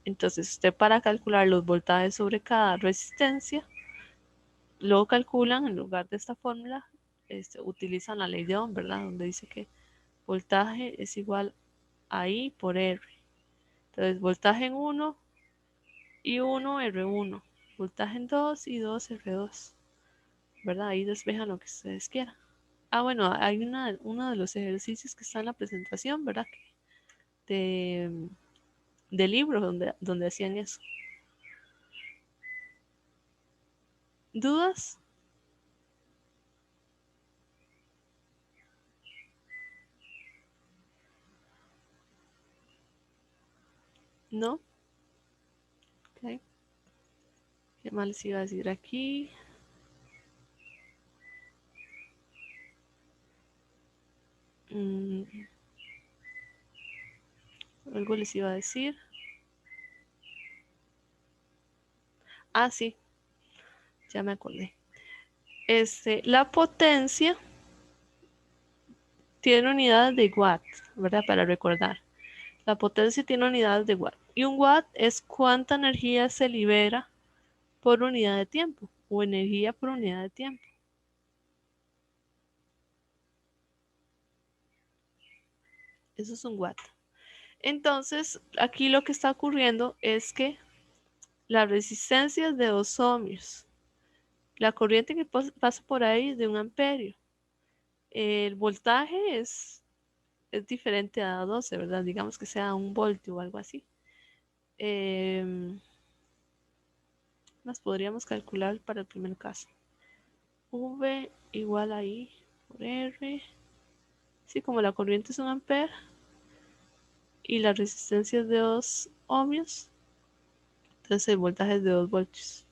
Entonces usted, para calcular los voltajes sobre cada resistencia, luego calculan en lugar de esta fórmula, utilizan la ley de Ohm, ¿verdad? Donde dice que voltaje es igual a I por R. Entonces voltaje en 1 y 1 R1, voltaje en 2 y 2 R2, ¿verdad? Ahí despejan lo que ustedes quieran. Ah, bueno, hay uno de los ejercicios que está en la presentación, ¿verdad? De libros donde hacían eso. ¿Dudas? ¿No? Ok. ¿Qué más les iba a decir aquí? Algo les iba a decir. Ah, sí, ya me acordé. La potencia tiene unidades de watt, ¿verdad? Para recordar. La potencia tiene unidades de watt. Y un watt es cuánta energía se libera por unidad de tiempo, o energía por unidad de tiempo. Eso es un watt. Entonces, aquí lo que está ocurriendo es que la resistencia es de 2 ohmios. La corriente que pasa por ahí es de 1 amperio. El voltaje es diferente a 12, ¿verdad? Digamos que sea 1 voltio o algo así. las podríamos calcular para el primer caso. V igual a I por R. Sí, como la corriente es 1 ampere y la resistencia es de 2 ohmios, entonces el voltaje es de 2 voltios.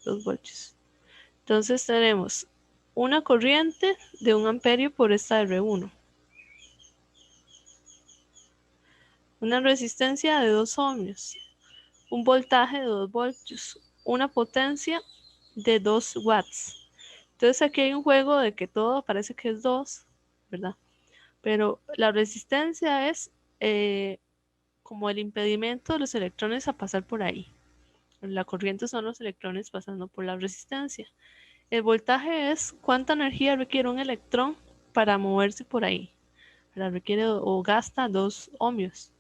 2 voltios. Entonces tenemos una corriente de 1 amperio por esta R1. Una resistencia de 2 ohmios. Un voltaje de 2 voltios. Una potencia de 2 watts. Entonces aquí hay un juego de que todo parece que es 2, ¿verdad? Pero la resistencia es como el impedimento de los electrones a pasar por ahí. La corriente son los electrones pasando por la resistencia. El voltaje es cuánta energía requiere un electrón para moverse por ahí. Requiere o gasta 2 ohmios.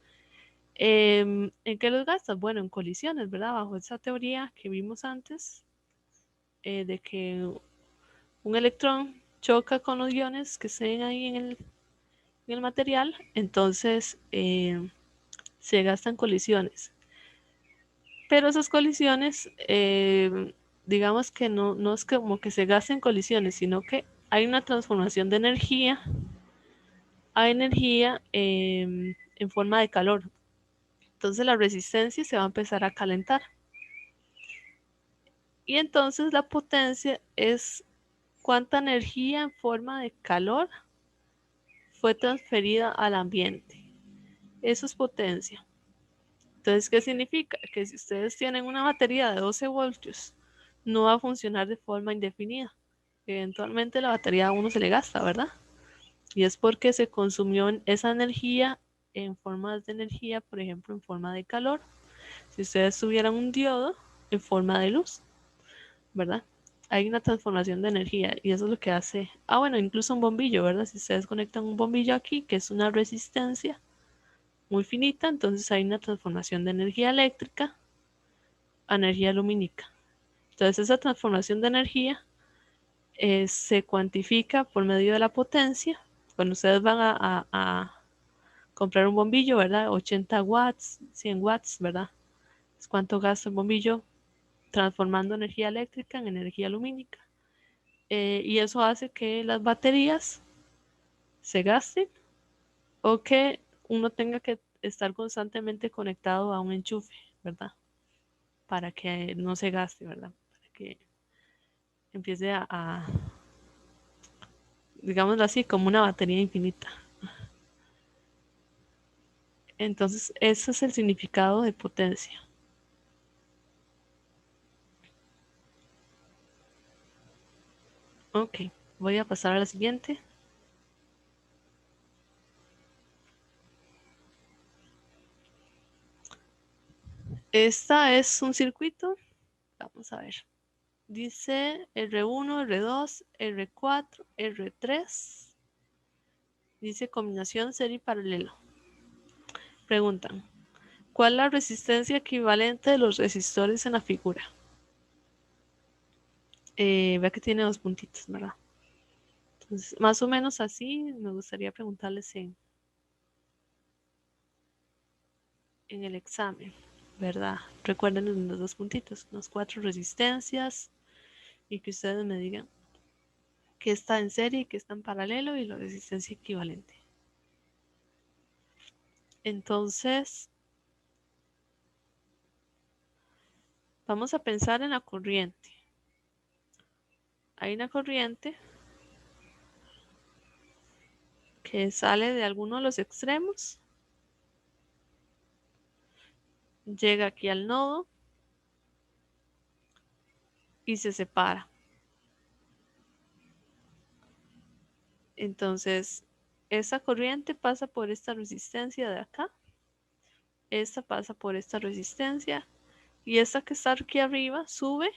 ¿En qué los gastas? Bueno, en colisiones, ¿verdad? Bajo esa teoría que vimos antes, de que un electrón choca con los iones que estén ahí en el material, entonces se gastan colisiones. Pero esas colisiones, digamos que no es como que se gasten colisiones, sino que hay una transformación de energía a energía en forma de calor. Entonces la resistencia se va a empezar a calentar. Y entonces la potencia es cuánta energía en forma de calor fue transferida al ambiente. Eso es potencia. Entonces, ¿qué significa? Que si ustedes tienen una batería de 12 voltios, no va a funcionar de forma indefinida. Eventualmente la batería a uno se le gasta, ¿verdad? Y es porque se consumió esa energía en formas de energía, por ejemplo, en forma de calor. Si ustedes tuvieran un diodo en forma de luz, ¿verdad? Hay una transformación de energía y eso es lo que hace, bueno, incluso un bombillo, ¿verdad? Si ustedes conectan un bombillo aquí, que es una resistencia muy finita, entonces hay una transformación de energía eléctrica a energía lumínica. Entonces esa transformación de energía se cuantifica por medio de la potencia. Cuando ustedes van a comprar un bombillo, ¿verdad? 80 watts, 100 watts, ¿verdad? Es cuánto gasta el bombillo transformando energía eléctrica en energía lumínica. Y eso hace que las baterías se gasten o que uno tenga que estar constantemente conectado a un enchufe, ¿verdad? Para que no se gaste, ¿verdad? Para que empiece digámoslo así, como una batería infinita. Entonces, ese es el significado de potencia. Ok, voy a pasar a la siguiente. Esta es un circuito. Vamos a ver. Dice R1, R2, R4, R3. Dice combinación serie y paralelo. Preguntan, ¿cuál es la resistencia equivalente de los resistores en la figura? Vea que tiene 2 puntitos, ¿verdad? Entonces, más o menos así me gustaría preguntarles en el examen, ¿verdad? Recuerden los 2 puntitos, los 4 resistencias y que ustedes me digan qué está en serie y qué está en paralelo y la resistencia equivalente. Entonces, vamos a pensar en la corriente. Hay una corriente que sale de alguno de los extremos, llega aquí al nodo y se separa. Entonces, esa corriente pasa por esta resistencia de acá, esta pasa por esta resistencia y esta que está aquí arriba sube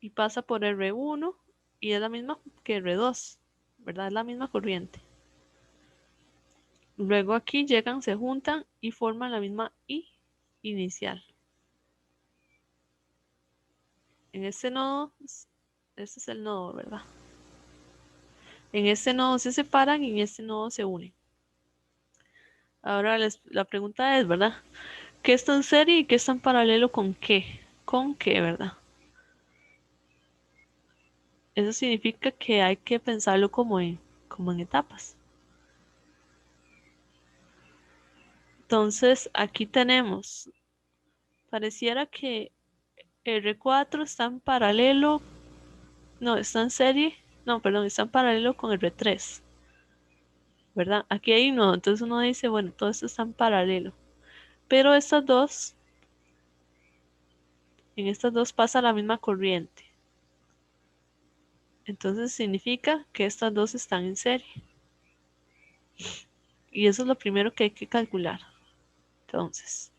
y pasa por R1 y es la misma que R2, ¿verdad? Es la misma corriente. Luego aquí llegan, se juntan y forman la misma I inicial. En este nodo, este es el nodo, ¿verdad? En este nodo se separan y en este nodo se unen. Ahora la pregunta es, ¿verdad? qué está en serie y qué está en paralelo con qué. ¿Con qué, verdad? Eso significa que hay que pensarlo como en etapas. Entonces, aquí tenemos, pareciera que R4 está en paralelo, no, está en serie, no, perdón, está en paralelo con R3, ¿verdad? Aquí hay uno, entonces uno dice, bueno, todo esto está en paralelo. Pero en estas dos pasa la misma corriente. Entonces significa que estas dos están en serie. Y eso es lo primero que hay que calcular. Entonces,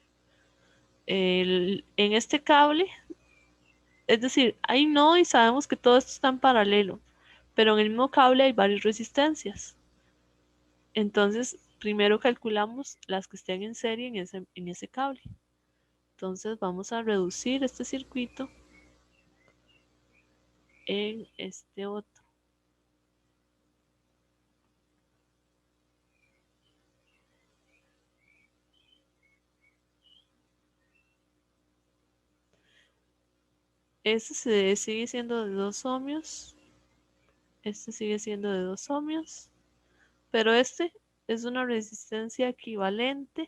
en este cable, es decir, hay nodo y sabemos que todo esto está en paralelo, pero en el mismo cable hay varias resistencias. Entonces, primero calculamos las que estén en serie en ese cable. Entonces, vamos a reducir este circuito en este otro. Este sigue siendo de 2 ohmios. Este sigue siendo de 2 ohmios. Pero este es una resistencia equivalente,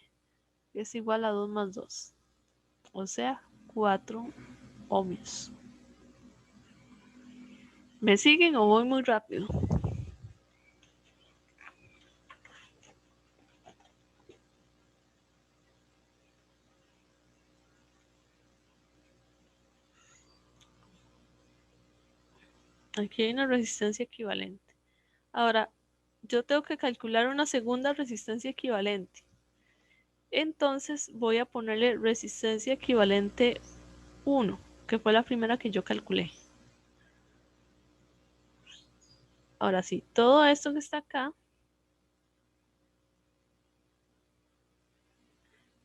que es igual a 2 más 2. O sea, 4 ohmios. ¿Me siguen o voy muy rápido? Aquí hay una resistencia equivalente. Ahora, yo tengo que calcular una segunda resistencia equivalente. Entonces voy a ponerle resistencia equivalente 1, que fue la primera que yo calculé. Ahora sí, todo esto que está acá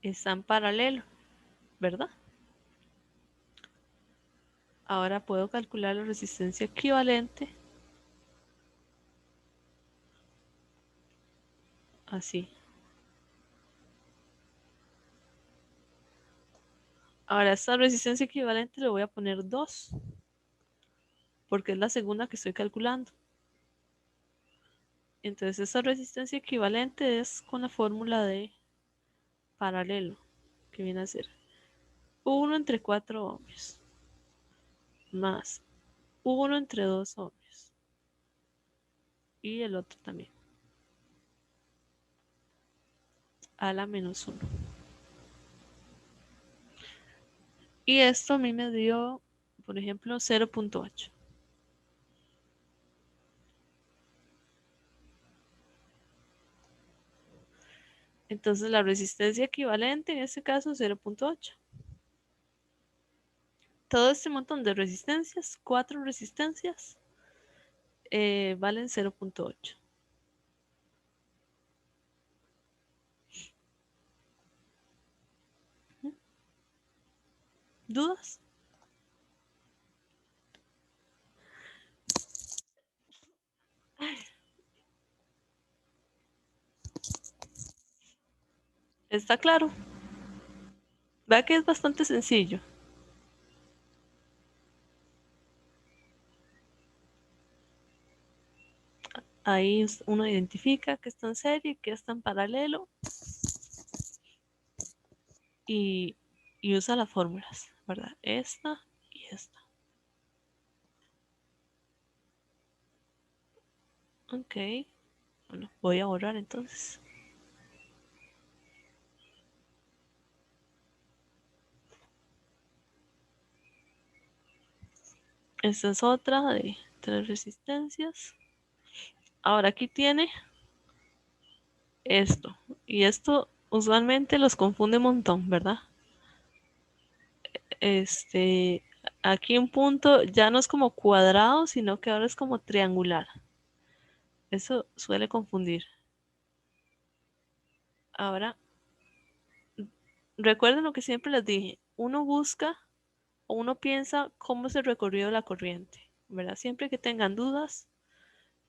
está en paralelo, ¿verdad? Ahora puedo calcular la resistencia equivalente así. Ahora esta resistencia equivalente le voy a poner 2, porque es la segunda que estoy calculando. Entonces esta resistencia equivalente es con la fórmula de paralelo, que viene a ser 1 entre 4 ohmios más 1 entre 2 ohmios y el otro también a la menos 1. Y esto a mí me dio, por ejemplo, 0.8. Entonces la resistencia equivalente en este caso es 0.8. Todo este montón de resistencias, 4 resistencias, valen 0.8. ¿Dudas? ¿Está claro? Vea que es bastante sencillo. Ahí uno identifica que está en serie, que está en paralelo y usa las fórmulas, ¿verdad? Esta y esta. Ok. Bueno, voy a borrar entonces. Esta es otra de 3 resistencias. Ahora aquí tiene esto. Y esto usualmente los confunde un montón, ¿verdad? Aquí un punto ya no es como cuadrado, sino que ahora es como triangular. Eso suele confundir. Ahora, recuerden lo que siempre les dije. Uno busca o uno piensa cómo es el recorrido de la corriente, ¿verdad? Siempre que tengan dudas,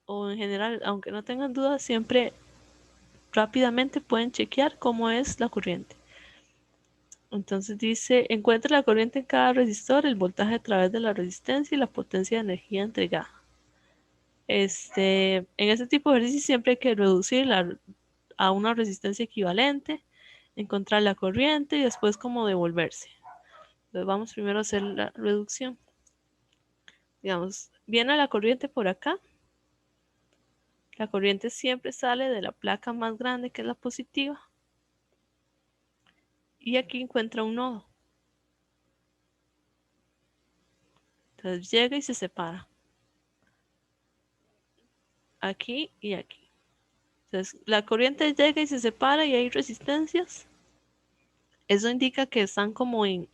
o en general, aunque no tengan dudas, siempre rápidamente pueden chequear cómo es la corriente. Entonces dice, encuentra la corriente en cada resistor, el voltaje a través de la resistencia y la potencia de energía entregada. En este tipo de ejercicio siempre hay que reducir a una resistencia equivalente, encontrar la corriente y después como devolverse. Entonces vamos primero a hacer la reducción. Digamos, viene la corriente por acá. La corriente siempre sale de la placa más grande, que es la positiva. Y aquí encuentra un nodo. Entonces llega y se separa. Aquí y aquí. Entonces la corriente llega y se separa y hay resistencias. Eso indica que están como en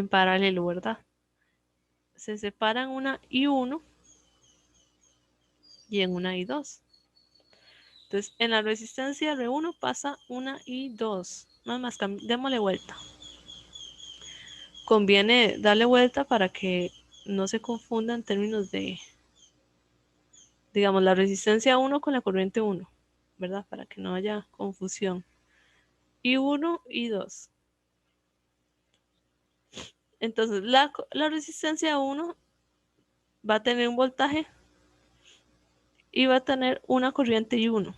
paralelo, ¿verdad? Se separan una I1 y en una I2. Entonces en la resistencia R1 pasa una I2. Nada más, démosle vuelta. Conviene darle vuelta para que no se confunda en términos de, digamos, la resistencia 1 con la corriente 1, ¿verdad? Para que no haya confusión. I1 y 2. Entonces, la resistencia 1 va a tener un voltaje y va a tener una corriente I1.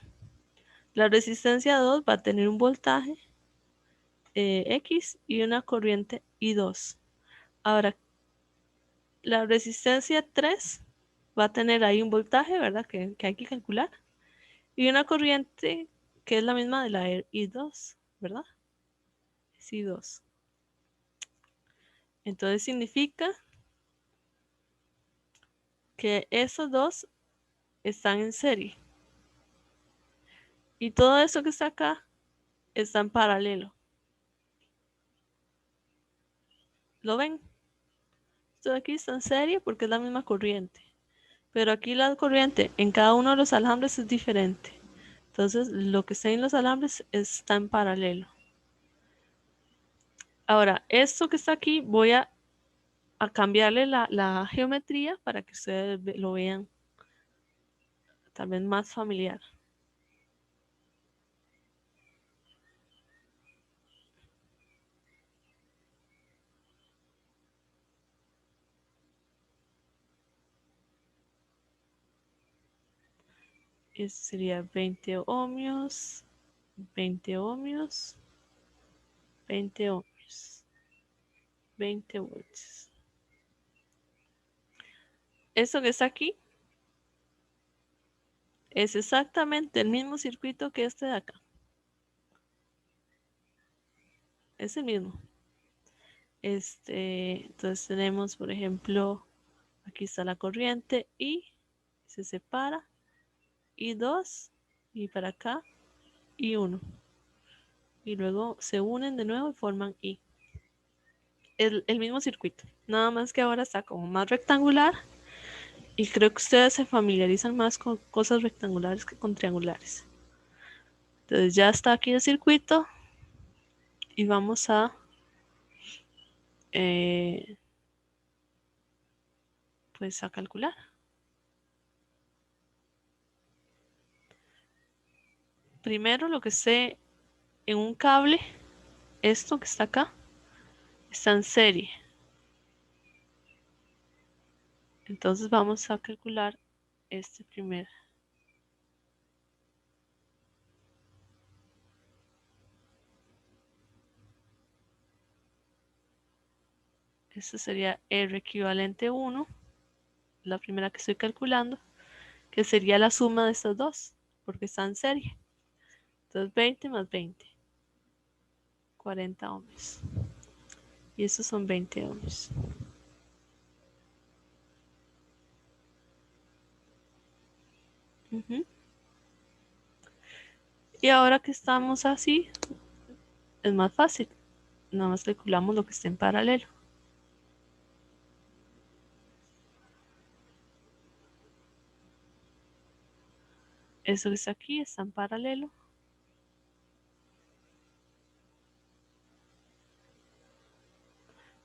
La resistencia 2 va a tener un voltaje X y una corriente I2. Ahora, la resistencia 3 va a tener ahí un voltaje, ¿verdad? Que hay que calcular. Y una corriente que es la misma de la I2, ¿verdad? Es I2. Entonces significa que esos dos están en serie. Y todo eso que está acá está en paralelo. ¿Lo ven? Esto de aquí está en serie porque es la misma corriente. Pero aquí la corriente en cada uno de los alambres es diferente. Entonces lo que está en los alambres está en paralelo. Ahora, esto que está aquí voy a cambiarle la geometría para que ustedes lo vean tal vez más familiar. Esto sería 20 ohmios, 20 ohmios, 20 ohmios, 20 voltios. Esto que está aquí es exactamente el mismo circuito que este de acá. Es el mismo. Entonces tenemos, por ejemplo, aquí está la corriente y se separa y 2 y para acá y 1 y luego se unen de nuevo y forman I. El mismo circuito, nada más que ahora está como más rectangular y creo que ustedes se familiarizan más con cosas rectangulares que con triangulares. Entonces ya está aquí el circuito y vamos a pues a calcular. Primero lo que sé en un cable, esto que está acá, está en serie. Entonces vamos a calcular este primero. Esto sería R equivalente 1, la primera que estoy calculando, que sería la suma de estas dos, porque está en serie. Entonces 20 más 20, 40 ohmios. Y estos son 20 ohmios. Y ahora que estamos así, es más fácil. Nada más calculamos lo que está en paralelo. Eso que está aquí está en paralelo.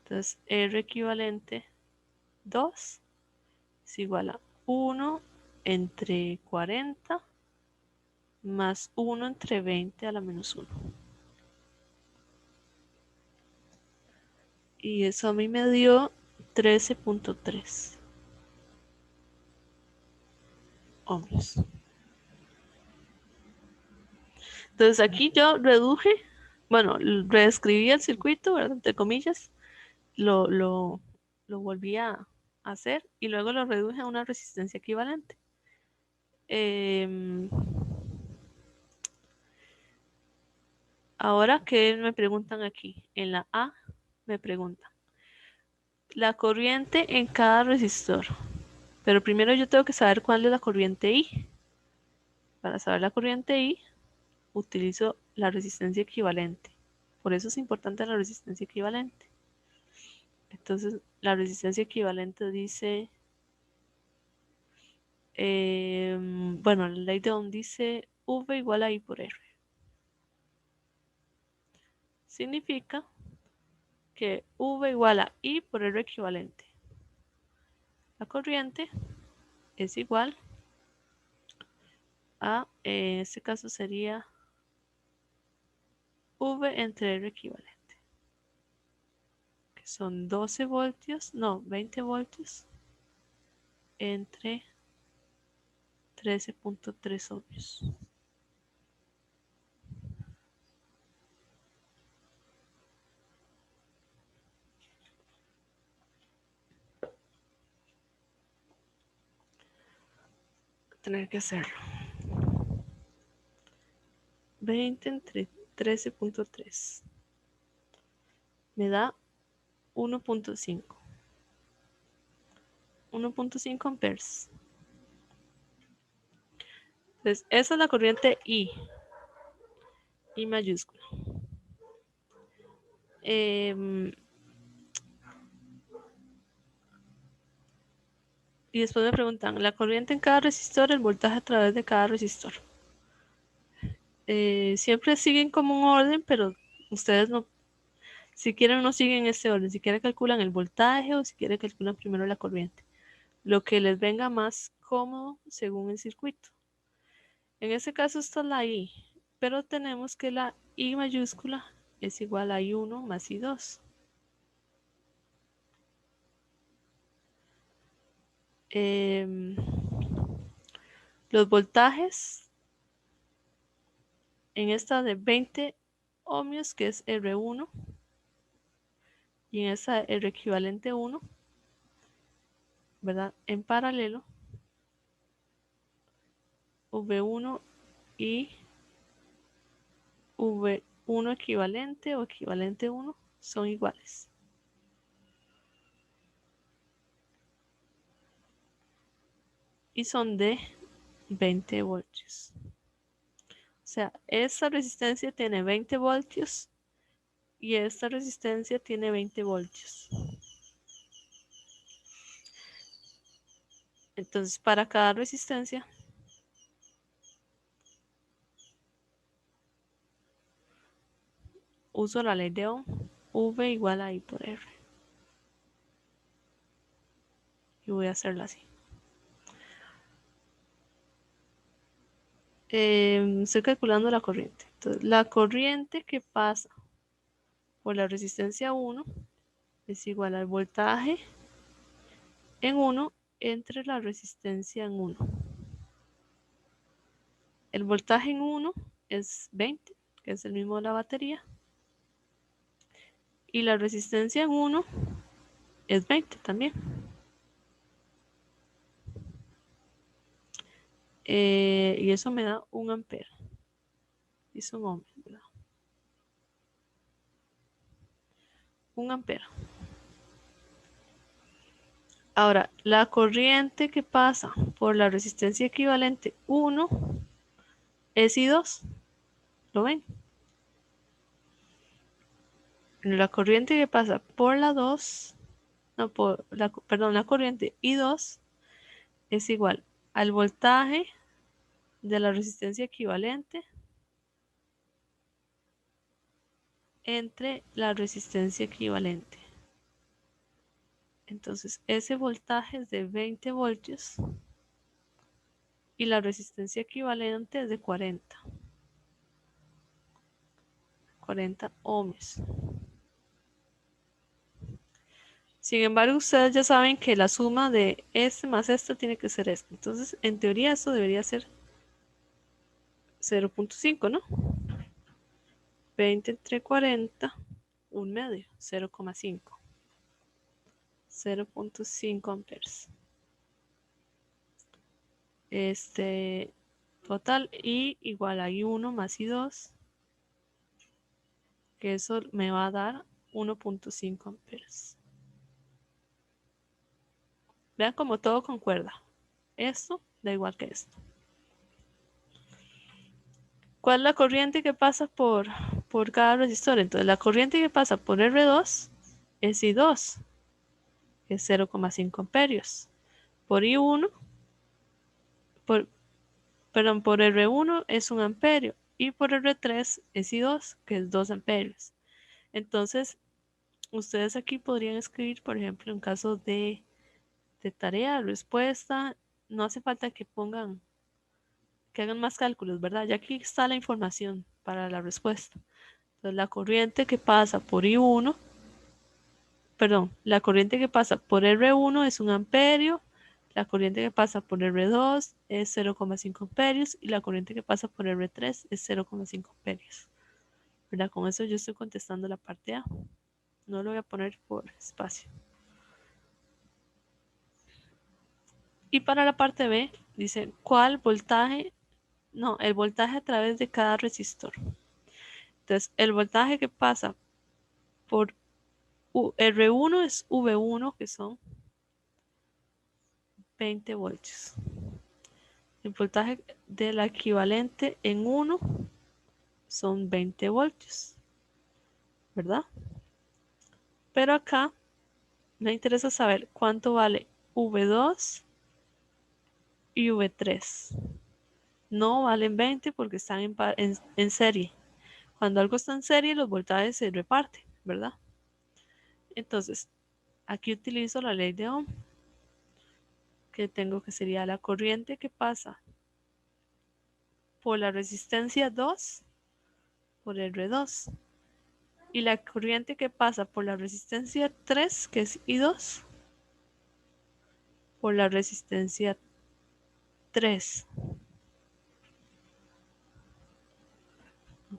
Entonces R equivalente 2 es igual a 1 entre 40 más 1 entre 20 a la menos 1. Y eso a mí me dio 13.3 ohmios. Entonces aquí yo reduje, bueno, reescribí el circuito, ¿verdad? Entre comillas, lo volví a hacer y luego lo reduje a una resistencia equivalente. Ahora que me preguntan aquí, en la A me preguntan la corriente en cada resistor. Pero primero yo tengo que saber cuál es la corriente I. Para saber la corriente I, utilizo la resistencia equivalente. Por eso es importante la resistencia equivalente. Entonces, la resistencia equivalente dice, bueno, la ley de Ohm dice V igual a I por R. Significa que V igual a I por R equivalente. La corriente es igual a, en este caso sería V entre R equivalente, que son 12 voltios, no, 20 voltios entre 13.3 ohmios. Tener que hacerlo. 20 entre 13.3 me da 1.5 amperes. Entonces, esa es la corriente I mayúscula. Y después me preguntan, la corriente en cada resistor, el voltaje a través de cada resistor. Siempre siguen como un orden, pero ustedes no, si quieren no siguen este orden, si quieren calculan el voltaje o si quieren calculan primero la corriente. Lo que les venga más cómodo según el circuito. En este caso esta es la I, pero tenemos que la I mayúscula es igual a I1 más I2. Los voltajes en esta de 20 ohmios, que es R1, y en esta R equivalente 1, ¿verdad? En paralelo, V1 y V1 equivalente o equivalente 1 son iguales. Y son de 20 voltios. O sea, esta resistencia tiene 20 voltios y esta resistencia tiene 20 voltios. Entonces, para cada resistencia, uso la ley de Ohm, V igual a I por R. Y voy a hacerla así. Estoy calculando la corriente. Entonces, la corriente que pasa por la resistencia 1 es igual al voltaje en 1 entre la resistencia en 1. El voltaje en 1 es 20, que es el mismo de la batería. Y la resistencia en 1 es 20 también. Y eso me da 1 ampere. Es un ohm, ¿verdad? 1 ampere. Ahora, la corriente que pasa por la resistencia equivalente 1 es I2. ¿Lo ven? La corriente que pasa por la 2, no, perdón, la corriente I2 es igual al voltaje de la resistencia equivalente entre la resistencia equivalente. Entonces, ese voltaje es de 20 voltios y la resistencia equivalente es de 40 ohmios. Sin embargo, ustedes ya saben que la suma de este más esto tiene que ser esto. Entonces, en teoría, esto debería ser 0.5, ¿no? 20 entre 40, un medio, 0,5. 0.5 amperes. Total, y igual hay 1 más y 2, que eso me va a dar 1.5 amperes. Vean como todo concuerda. Esto da igual que esto. ¿Cuál es la corriente que pasa por cada resistor? Entonces, la corriente que pasa por R2 es I2, que es 0,5 amperios. Por I1, por R1 es 1 amperio. Y por R3 es I2, que es 2 amperios. Entonces, ustedes aquí podrían escribir, por ejemplo, en caso de tarea, respuesta, no hace falta que hagan más cálculos, ¿verdad? Ya aquí está la información para la respuesta. Entonces, la corriente que pasa por I1, la corriente que pasa por R1 es 1 amperio, la corriente que pasa por R2 es 0,5 amperios y la corriente que pasa por R3 es 0,5 amperios. ¿Verdad? Con eso yo estoy contestando la parte A. No lo voy a poner por espacio. Y para la parte B, dice, ¿cuál voltaje? No, el voltaje a través de cada resistor. Entonces, el voltaje que pasa por R1 es V1, que son 20 voltios. El voltaje de la equivalente en 1 son 20 voltios, ¿verdad? Pero acá me interesa saber cuánto vale V2 y V3. No valen 20 porque están en serie. Cuando algo está en serie, los voltajes se reparten, ¿verdad? Entonces, aquí utilizo la ley de Ohm, que tengo que sería la corriente que pasa por la resistencia 2 por R2 y la corriente que pasa por la resistencia 3, que es I2, por la resistencia 3.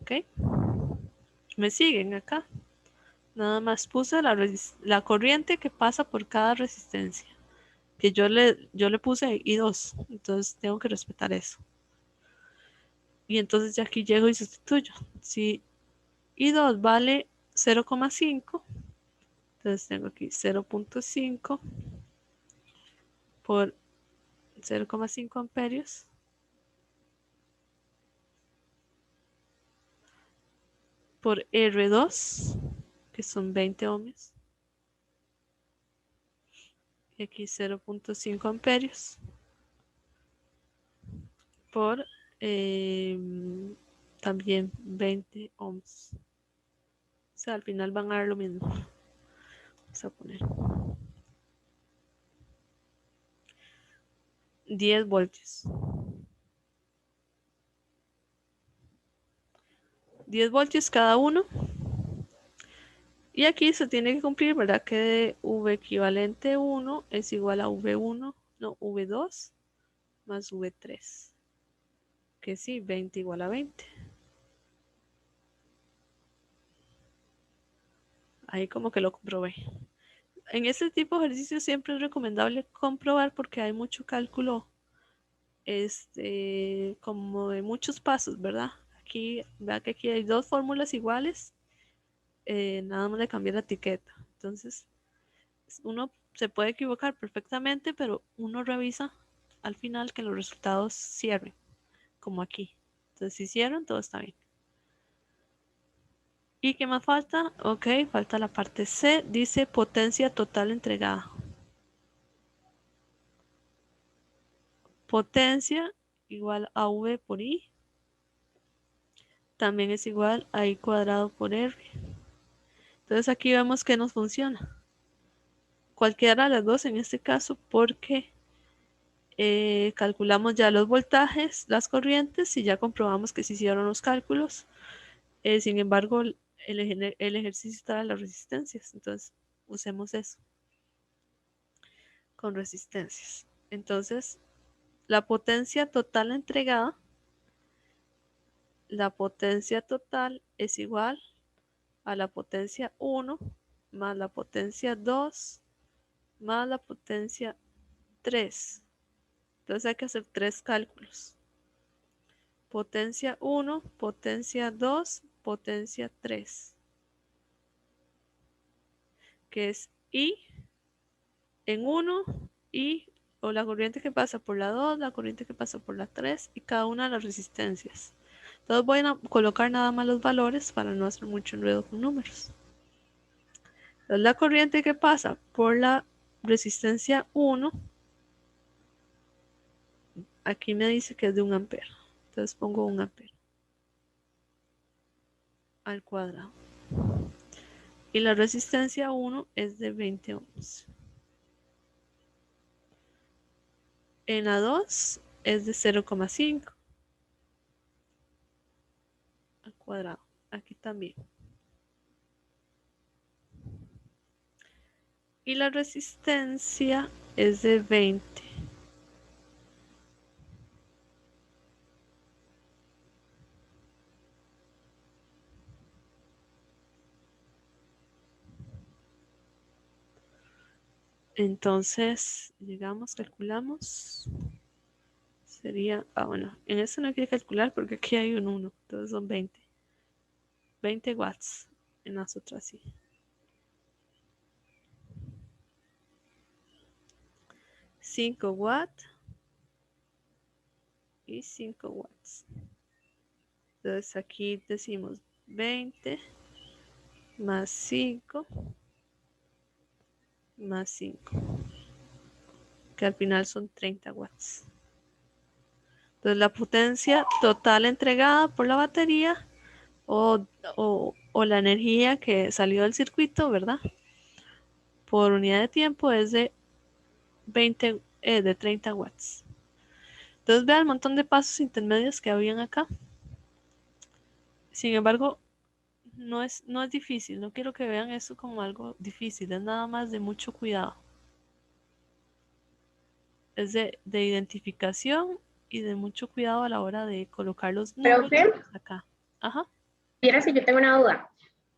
¿Ok? ¿Me siguen acá? Nada más puse la corriente que pasa por cada resistencia, que yo le puse I2, entonces tengo que respetar eso. Y entonces ya aquí llego y sustituyo. Si I2 vale 0,5, entonces tengo aquí 0.5 por 0,5 amperios por R2, que son 20 ohmios. Y aquí 0.5 amperios por también 20 ohms. O sea, al final van a dar lo mismo. Vamos a poner 10 voltios. 10 voltios cada uno. Y aquí se tiene que cumplir, ¿verdad? Que V equivalente 1 es igual a V1, no, V2 más V3. Que sí, 20 igual a 20. Ahí como que lo comprobé. En este tipo de ejercicios siempre es recomendable comprobar porque hay mucho cálculo, como de muchos pasos, ¿verdad? Aquí, vea que aquí hay dos fórmulas iguales, nada más le cambié la etiqueta. Entonces, uno se puede equivocar perfectamente, pero uno revisa al final que los resultados cierren, como aquí. Entonces, si cierran, todo está bien. ¿Y qué más falta? Ok, falta la parte C, dice potencia total entregada. Potencia igual a V por I, también es igual a I cuadrado por R. Entonces aquí vemos que nos funciona. Cualquiera de las dos en este caso porque calculamos ya los voltajes, las corrientes y ya comprobamos que se hicieron los cálculos. Sin embargo, el ejercicio está de las resistencias, entonces usemos eso. con resistencias. Entonces, la potencia total entregada, la potencia total es igual a la potencia 1 más la potencia 2 más la potencia 3. Entonces hay que hacer 3 cálculos. Potencia 1, potencia 2, potencia 3. Que es I en 1, I o la corriente que pasa por la 2, la corriente que pasa por la 3 y cada una de las resistencias. Entonces voy a colocar nada más los valores para no hacer mucho enredo con números. Entonces la corriente que pasa por la resistencia 1, aquí me dice que es de 1 ampere. Entonces pongo 1 ampere al cuadrado. Y la resistencia 1 es de 20 ohms. En la 2 es de 0,5 al cuadrado. Aquí también. Y la resistencia es de 20. Entonces, llegamos, calculamos. Sería, bueno, en eso no hay que calcular porque aquí hay un 1. Entonces son 20. 20 watts. En las otras sí. 5 watts y 5 watts. Entonces aquí decimos 20 más 5 más 5, que al final son 30 watts. Entonces la potencia total entregada por la batería o la energía que salió del circuito, ¿verdad? Por unidad de tiempo es de 30 watts. Entonces vean el montón de pasos intermedios que habían acá. Sin embargo, no es difícil. No quiero que vean eso como algo difícil. Es nada más de mucho cuidado. Es de identificación y de mucho cuidado a la hora de colocar los números acá. Ajá. Mira, si yo tengo una duda.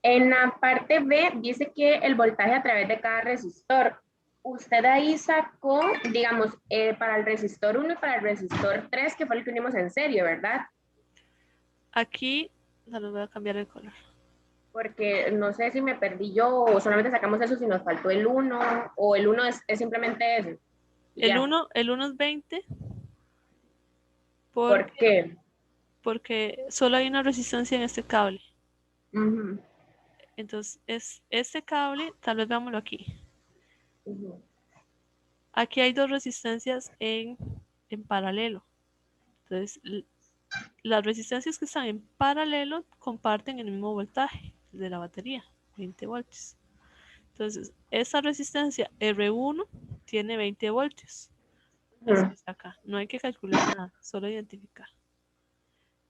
En la parte B dice que el voltaje a través de cada resistor. Usted ahí sacó, digamos, para el resistor 1 y para el resistor 3, que fue el que unimos en serie, ¿verdad? Aquí, no les voy a cambiar el color. Porque no sé si me perdí yo o solamente sacamos eso si nos faltó el 1 o el 1 es simplemente ese. El 1 es 20 ¿Por qué? porque solo hay una resistencia en este cable. Uh-huh. Entonces, es este cable, tal vez veámoslo aquí. Uh-huh. Aquí hay dos resistencias en paralelo. Entonces, las resistencias que están en paralelo comparten el mismo voltaje de la batería, 20 voltios. Entonces, esa resistencia R1 tiene 20 voltios. Eso está acá. No hay que calcular nada, solo identificar.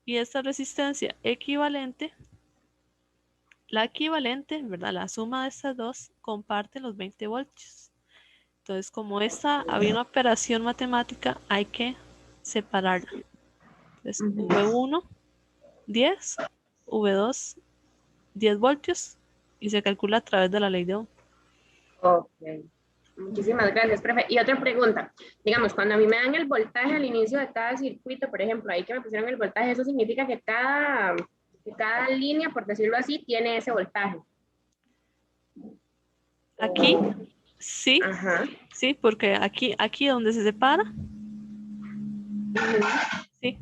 Y esta resistencia equivalente, la equivalente, ¿verdad? La suma de estas dos comparte los 20 voltios. Entonces, como esta había una operación matemática, hay que separarla. Entonces, V1, 10, V2, 10 voltios y se calcula a través de la ley de Ohm. Ok. Muchísimas gracias, profe. Y otra pregunta, digamos, cuando a mí me dan el voltaje al inicio de cada circuito, por ejemplo, ahí que me pusieron el voltaje, eso significa que cada línea, por decirlo así, tiene ese voltaje. Aquí, sí, Ajá. sí, porque aquí donde se separa, sí,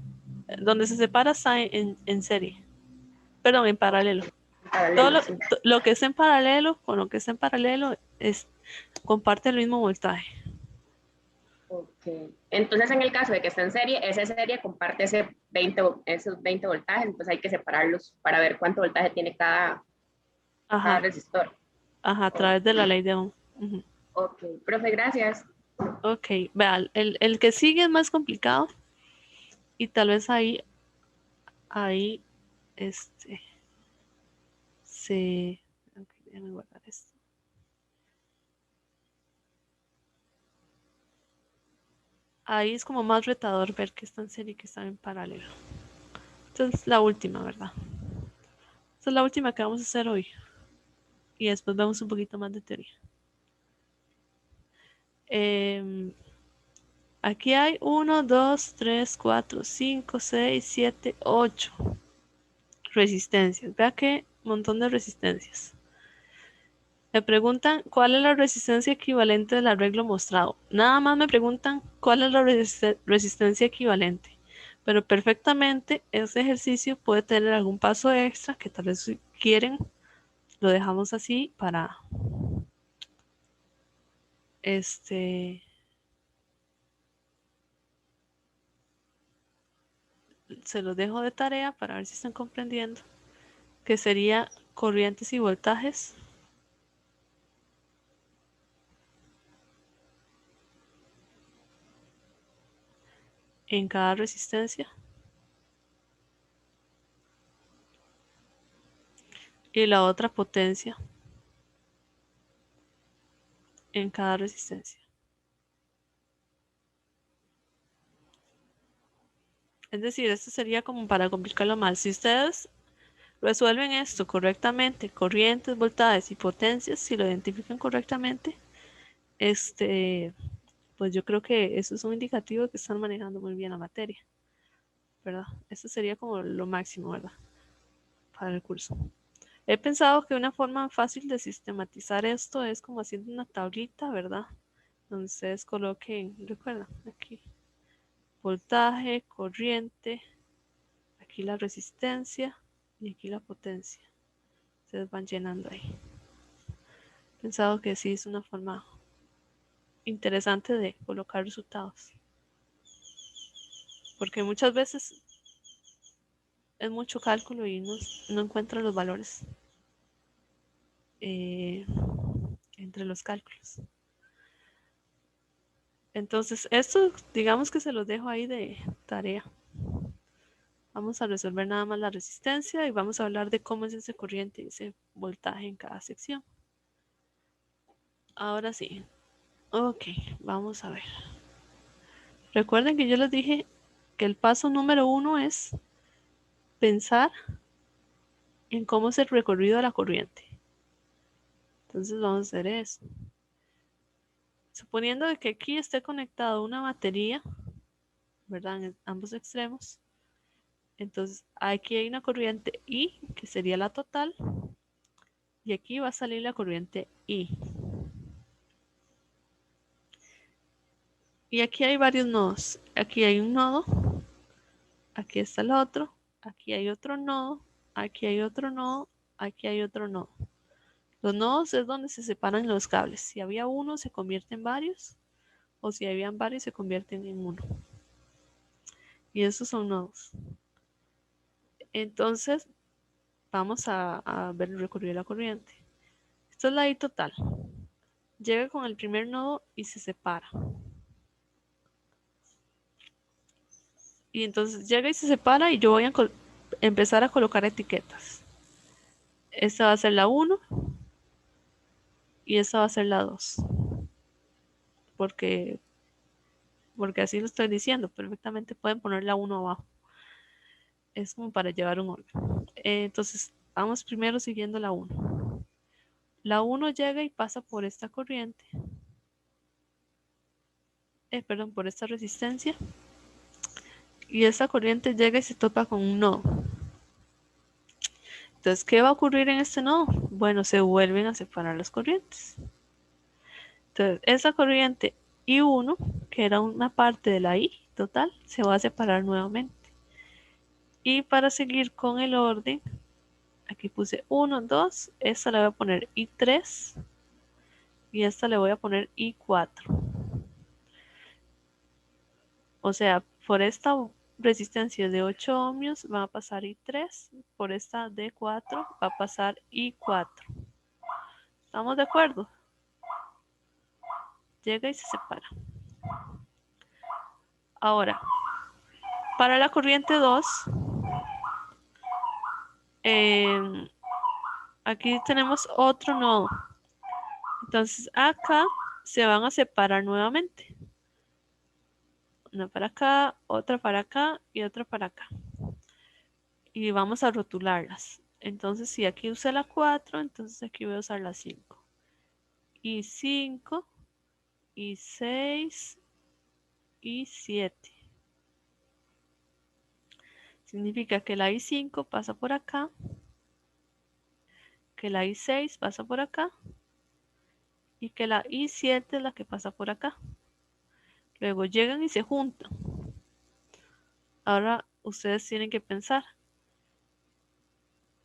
donde se separa está en serie, perdón, en paralelo. Todo lo que es en paralelo con lo que es en paralelo comparte el mismo voltaje. Ok. Entonces, en el caso de que esté en serie, esa serie comparte esos 20 voltajes, entonces hay que separarlos para ver cuánto voltaje tiene cada resistor. Ajá, a través de la ley de Ohm. Uh-huh. Ok, profe, gracias. Ok, vean, el que sigue es más complicado y tal vez ahí ok, déjame guardar esto. ahí es como más retador ver que está en serie y que está en paralelo. Esta es la última, ¿verdad? Esta es la última que vamos a hacer hoy. Y después vemos un poquito más de teoría. Aquí hay 1, 2, 3, 4, 5, 6, 7, 8 resistencias. Vea qué montón de resistencias. Me preguntan cuál es la resistencia equivalente del arreglo mostrado. Nada más me preguntan cuál es la resistencia equivalente. Pero perfectamente este ejercicio puede tener algún paso extra que tal vez si quieren lo dejamos así para se los dejo de tarea para ver si están comprendiendo, que sería corrientes y voltajes en cada resistencia y la otra potencia en cada resistencia. Es decir, esto sería como para complicarlo más. Si ustedes resuelven esto correctamente, corrientes, voltajes y potencias, si lo identifican correctamente, pues yo creo que eso es un indicativo de que están manejando muy bien la materia, ¿verdad? Esto sería como lo máximo, ¿verdad? Para el curso. He pensado que una forma fácil de sistematizar esto es como haciendo una tablita, ¿verdad? Donde ustedes coloquen, recuerda, aquí, voltaje, corriente, aquí la resistencia y aquí la potencia. Ustedes van llenando ahí. He pensado que sí es una forma interesante de colocar resultados. Porque muchas veces es mucho cálculo y no encuentran los valores entre los cálculos. Entonces, esto digamos que se los dejo ahí de tarea. Vamos a resolver nada más la resistencia y vamos a hablar de cómo es ese corriente y ese voltaje en cada sección. Ahora sí. Ok, vamos a ver. Recuerden que yo les dije que el paso número 1 es pensar en cómo es el recorrido de la corriente. Entonces vamos a hacer eso. Suponiendo de que aquí esté conectado una batería, ¿verdad? En ambos extremos. Entonces aquí hay una corriente I, que sería la total. Y aquí va a salir la corriente I. Y aquí hay varios nodos. Aquí hay un nodo. Aquí está el otro. Aquí hay otro nodo. Aquí hay otro nodo. Aquí hay otro nodo. Los nodos es donde se separan los cables. Si había uno, se convierte en varios. O si habían varios, se convierten en uno. Y esos son nodos. Entonces, vamos a ver el recorrido de la corriente. Esto es la I total. Llega con el primer nodo y se separa. Y entonces llega y se separa y yo voy a empezar a colocar etiquetas. Esta va a ser la 1 y esta va a ser la 2. Porque así lo estoy diciendo. Perfectamente pueden poner la 1 abajo. Es como para llevar un orden. Entonces, vamos primero siguiendo la 1. La 1 llega y pasa por esta corriente. Perdón, por esta resistencia. Y esta corriente llega y se topa con un nodo. Entonces, ¿qué va a ocurrir en este nodo? Bueno, se vuelven a separar las corrientes. Entonces, esa corriente I1, que era una parte de la I total, se va a separar nuevamente. Y para seguir con el orden, aquí puse 1, 2, esta le voy a poner I3 y esta le voy a poner I4. O sea, por esta resistencia de 8 ohmios va a pasar I3, por esta de 4 va a pasar I4. ¿Estamos de acuerdo? Llega y se separa. Ahora, para la corriente 2, aquí tenemos otro nodo. Entonces acá se van a separar nuevamente. Una para acá, otra para acá y otra para acá. Y vamos a rotularlas. Entonces, si aquí usé la 4, entonces aquí voy a usar la 5. Y 5, y 6, y 7. Significa que la I5 pasa por acá, que la I6 pasa por acá, y que la I7 es la que pasa por acá. Luego llegan y se juntan. Ahora ustedes tienen que pensar.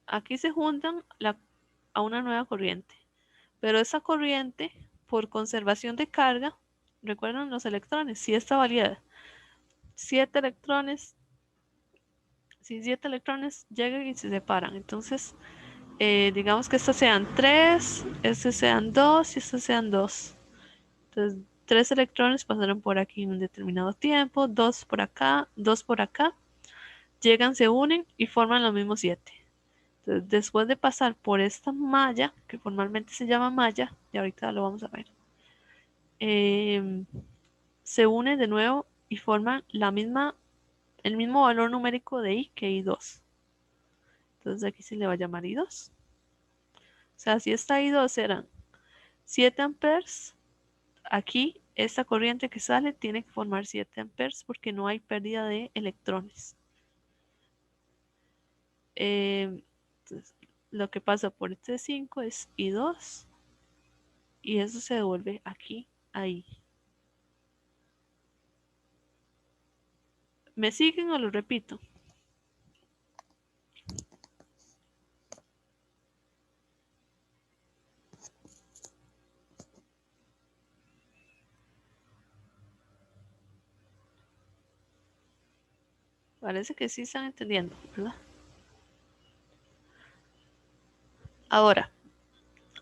Aquí se juntan a una nueva corriente. Pero esa corriente, por conservación de carga, recuerdan los electrones, si esta valía 7 electrones, si 7 electrones llegan y se separan. Entonces, digamos que estos sean 3, estos sean 2 y estos sean 2. Entonces, 3 electrones pasaron por aquí en un determinado tiempo, 2 por acá, 2 por acá, llegan, se unen y forman los mismos 7. Entonces, después de pasar por esta malla, que formalmente se llama malla, y ahorita lo vamos a ver, se unen de nuevo y forman el mismo valor numérico de I que I2. Entonces aquí se le va a llamar I2. O sea, si esta I2 eran 7 amperes, aquí esta corriente que sale tiene que formar 7 amperes porque no hay pérdida de electrones. Entonces, lo que pasa por este 5 es I2 y eso se devuelve aquí, ahí. ¿Me siguen o lo repito? Parece que sí están entendiendo, ¿verdad? Ahora,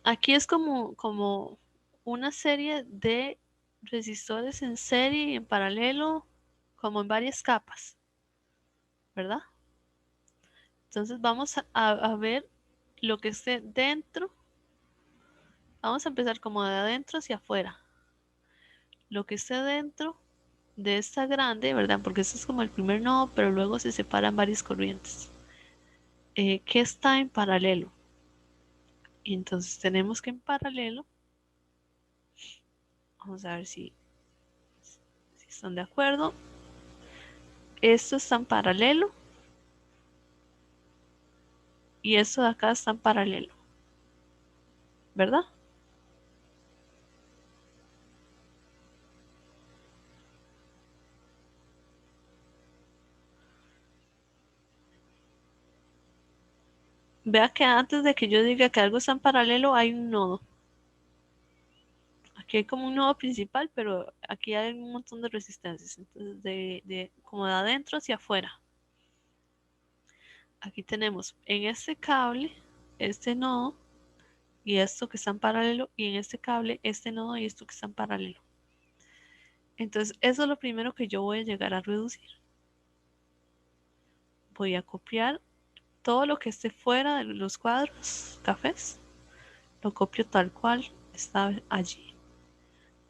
aquí es como una serie de resistores en serie y en paralelo, como en varias capas, ¿verdad? Entonces vamos a ver lo que esté dentro. Vamos a empezar como de adentro hacia afuera. Lo que esté dentro de esta grande, ¿verdad? Porque este es como el primer nodo, pero luego se separan varias corrientes. Que está en paralelo. Y entonces tenemos que en paralelo, vamos a ver si están de acuerdo. Esto está en paralelo y esto de acá está en paralelo, ¿verdad? Vea que antes de que yo diga que algo está en paralelo hay un nodo. Aquí hay como un nodo principal, pero aquí hay un montón de resistencias. Entonces, como de adentro hacia afuera. Aquí tenemos en este cable, este nodo y esto que está en paralelo, y en este cable, este nodo y esto que está en paralelo. Entonces, eso es lo primero que yo voy a llegar a reducir. Voy a copiar todo lo que esté fuera de los cuadros cafés, lo copio tal cual está allí.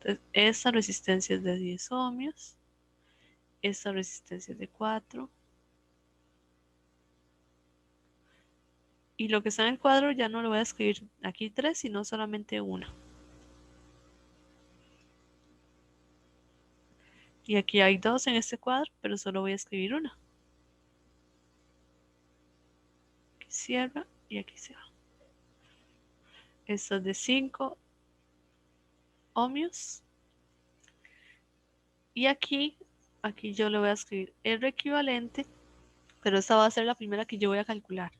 Entonces, esta resistencia es de 10 ohmios, esta resistencia es de 4. Y lo que está en el cuadro ya no lo voy a escribir aquí 3, sino solamente 1. Y aquí hay 2 en este cuadro, pero solo voy a escribir 1. Aquí cierra y aquí se va. Esto es de 5 ohmios. Y aquí yo le voy a escribir R equivalente, pero esta va a ser la primera que yo voy a calcular.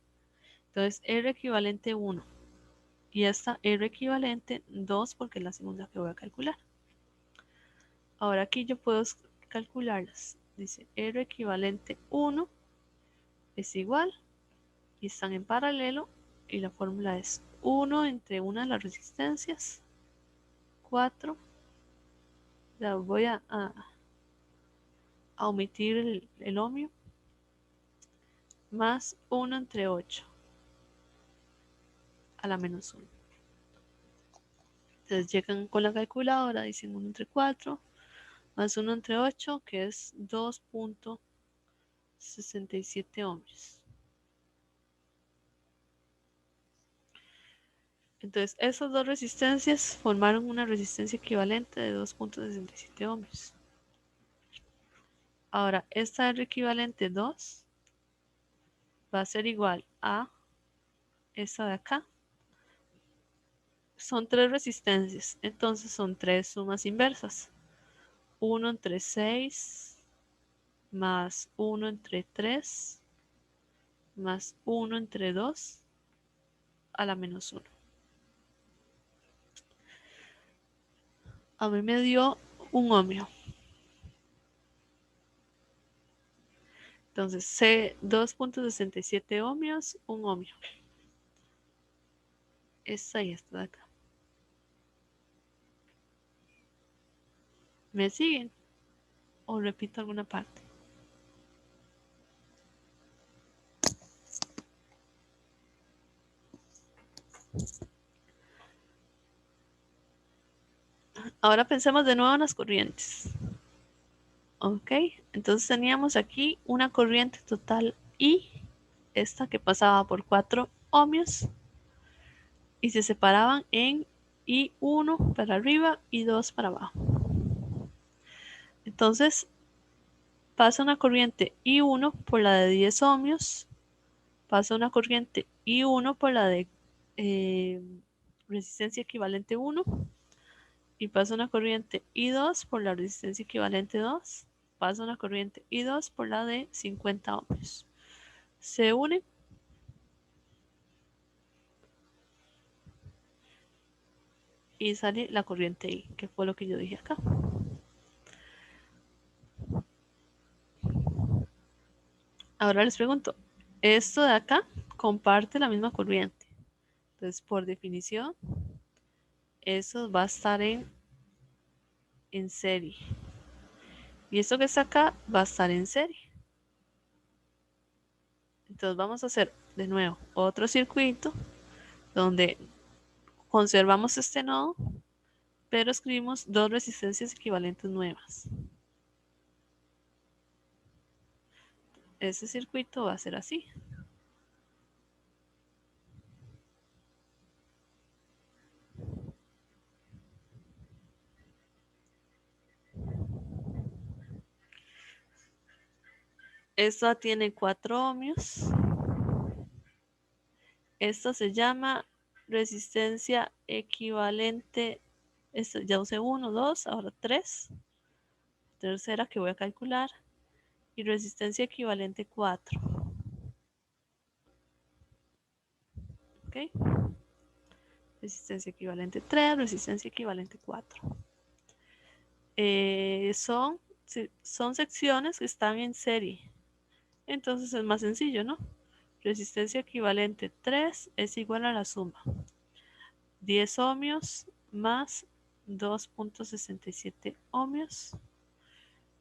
Entonces R equivalente 1 y esta R equivalente 2 porque es la segunda que voy a calcular. Ahora aquí yo puedo calcularlas. Dice R equivalente 1 es igual y están en paralelo y la fórmula es 1 entre una de las resistencias 4. Ya voy a omitir el ohmio más 1 entre 8 a la menos 1. Entonces llegan con la calculadora, dicen 1 entre 4, más 1 entre 8, que es 2.67 ohmios. Entonces, esas dos resistencias formaron una resistencia equivalente de 2.67 ohmios. Ahora, esta R equivalente 2 va a ser igual a esta de acá. Son 3 resistencias, entonces son 3 sumas inversas. 1 entre 6 más 1 entre 3 más 1 entre 2 a la menos 1. A mí me dio un ohmio. Entonces, C 2.67 ohmios, un ohmio. Esta y esta de acá. ¿Me siguen? ¿O repito alguna parte? Ahora pensemos de nuevo en las corrientes. Ok, entonces teníamos aquí una corriente total I, esta que pasaba por 4 ohmios y se separaban en I1 para arriba y 2 para abajo. Entonces pasa una corriente I1 por la de 10 ohmios, pasa una corriente I1 por la de resistencia equivalente 1 y pasa una corriente I2 por la resistencia equivalente 2, pasa una corriente I2 por la de 50 ohmios. Se unen y sale la corriente I, que fue lo que yo dije acá. Ahora les pregunto, esto de acá comparte la misma corriente. Entonces, por definición, eso va a estar en serie. Y esto que está acá va a estar en serie. Entonces vamos a hacer de nuevo otro circuito donde conservamos este nodo, pero escribimos dos resistencias equivalentes nuevas. Este circuito va a ser así. Esta tiene 4 ohmios. Esta se llama resistencia equivalente. Esta ya usé 1, 2, ahora 3. Tercera que voy a calcular. Y resistencia equivalente 4. ¿Ok? Resistencia equivalente 3, resistencia equivalente 4. Son secciones que están en serie. Entonces es más sencillo, ¿no? Resistencia equivalente 3 es igual a la suma 10 ohmios más 2.67 ohmios.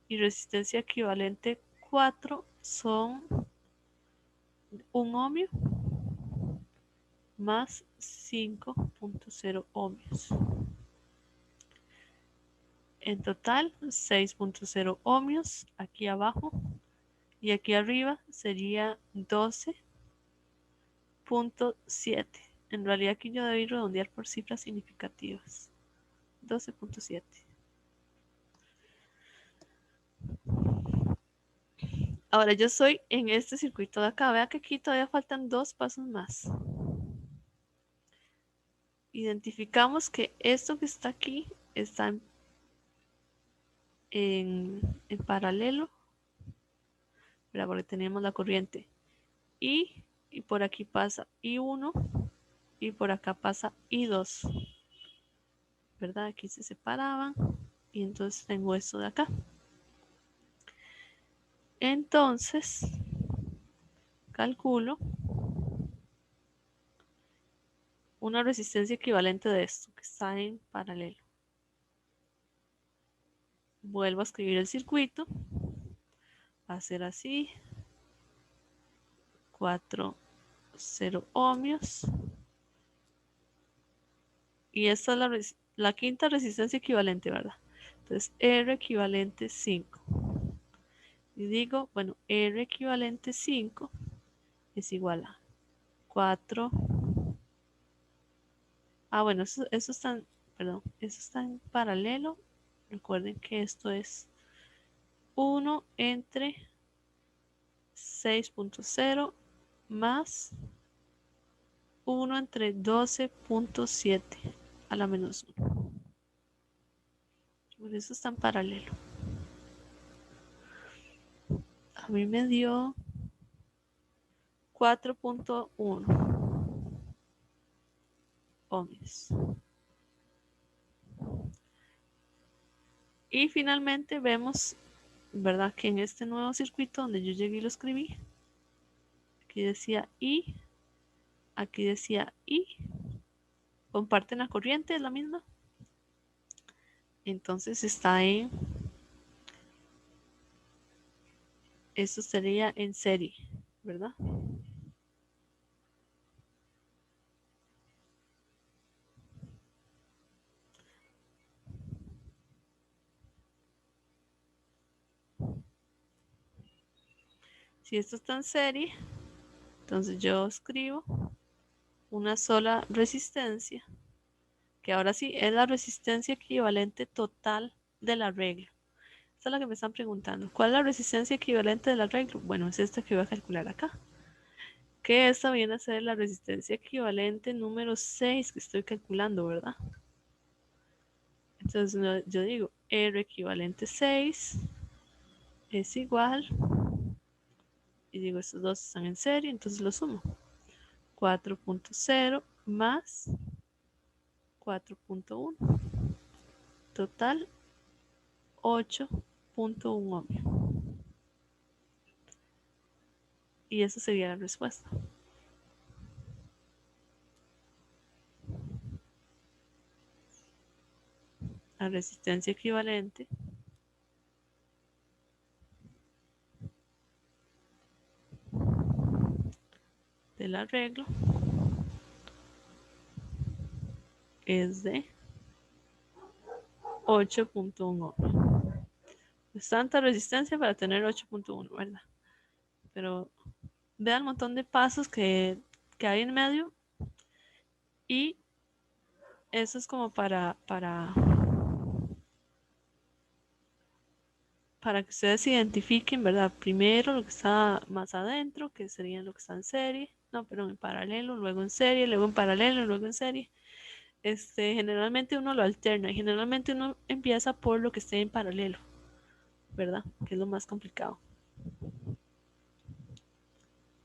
Y resistencia equivalente 4 son 1 ohmio más 5.0 ohmios. En total 6.0 ohmios aquí abajo y aquí arriba sería 12.7. En realidad aquí yo debí redondear por cifras significativas. 12.7. Ahora yo estoy en este circuito de acá. Vea que aquí todavía faltan 2 pasos más. Identificamos que esto que está aquí está en paralelo, ¿verdad? Porque tenemos la corriente I y por aquí pasa I1 y por acá pasa I2, ¿verdad? Aquí se separaban y entonces tengo esto de acá. Entonces calculo una resistencia equivalente de esto que está en paralelo. Vuelvo a escribir el circuito. Va a ser así. 4, 0 ohmios. Y esta es la quinta resistencia equivalente, ¿verdad? Entonces, R equivalente 5. Y digo, bueno, R equivalente 5 es igual a 4. Ah, bueno, eso está, perdón, eso está en paralelo. Recuerden que esto es 1 entre 6.0 más 1 entre 12.7 a la menos 1. Por eso está en paralelo. A mí me dio 4.1 ohms. Y finalmente vemos, ¿verdad? Que en este nuevo circuito donde yo llegué y lo escribí, aquí decía I, aquí decía I, comparten la corriente, es la misma. Entonces está en, eso sería en serie, ¿verdad? Si esto está en serie, entonces yo escribo una sola resistencia, que ahora sí es la resistencia equivalente total del arreglo. Esta es la que me están preguntando. ¿Cuál es la resistencia equivalente del arreglo? Bueno, es esta que voy a calcular acá. Que esta viene a ser la resistencia equivalente número 6 que estoy calculando, ¿verdad? Entonces yo digo R equivalente 6 es igual, y digo estos dos están en serie, entonces lo sumo. 4.0 más 4.1, total 8.1 ohms. Y esa sería la respuesta. La resistencia equivalente del arreglo es de 8.1 ohms. Es tanta resistencia para tener 8.1, ¿verdad? Pero vean el montón de pasos que hay en medio, y eso es como para que ustedes identifiquen, ¿verdad? Primero lo que está más adentro, que sería lo que está en serie, no, pero en paralelo, luego en serie, luego en paralelo, luego en serie. Generalmente uno lo alterna y generalmente uno empieza por lo que esté en paralelo, ¿verdad? Que es lo más complicado.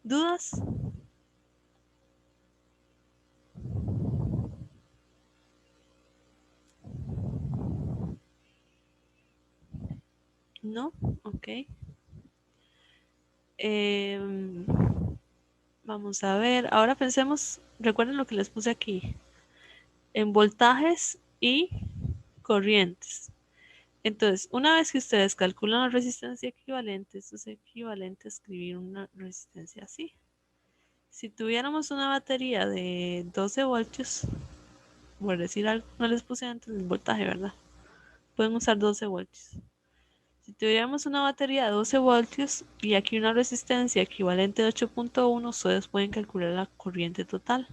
¿Dudas? ¿No? Ok. Vamos a ver. Ahora pensemos, recuerden lo que les puse aquí, en voltajes y corrientes. Entonces, una vez que ustedes calculan la resistencia equivalente, esto es equivalente a escribir una resistencia así. Si tuviéramos una batería de 12 voltios, por decir algo, no les puse antes el voltaje, ¿verdad? Pueden usar 12 voltios. Si tuviéramos una batería de 12 voltios y aquí una resistencia equivalente a 8.1, ustedes pueden calcular la corriente total.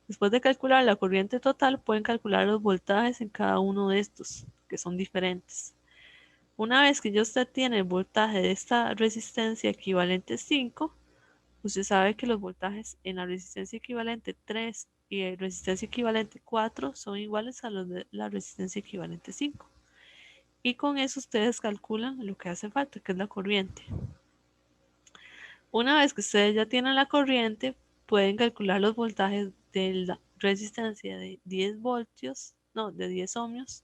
Después de calcular la corriente total, pueden calcular los voltajes en cada uno de estos, que son diferentes. Una vez que ya usted tiene el voltaje de esta resistencia equivalente 5, usted sabe que los voltajes en la resistencia equivalente 3 y la resistencia equivalente 4 son iguales a los de la resistencia equivalente 5. Y con eso ustedes calculan lo que hace falta, que es la corriente. Una vez que ustedes ya tienen la corriente, pueden calcular los voltajes de la resistencia de 10 voltios, no, de 10 ohmios,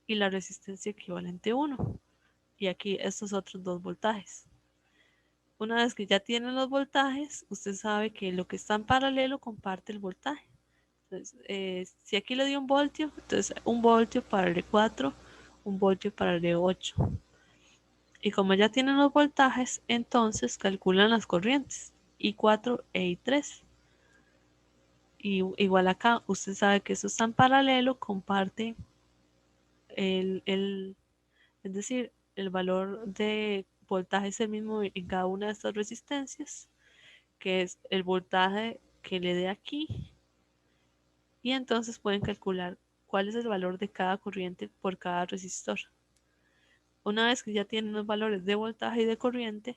y la resistencia equivalente 1. Y aquí estos otros dos voltajes. Una vez que ya tienen los voltajes, usted sabe que lo que está en paralelo comparte el voltaje. Entonces, si aquí le dio un voltio, entonces 1 voltio para el de 4, 1 voltio para el de 8. Y como ya tienen los voltajes, entonces calculan las corrientes I4 e I3. Y igual acá, usted sabe que eso está en paralelo, comparten es decir, el valor de voltaje es el mismo en cada una de estas resistencias, que es el voltaje que le dé aquí, y entonces pueden calcular cuál es el valor de cada corriente por cada resistor. Una vez que ya tienen los valores de voltaje y de corriente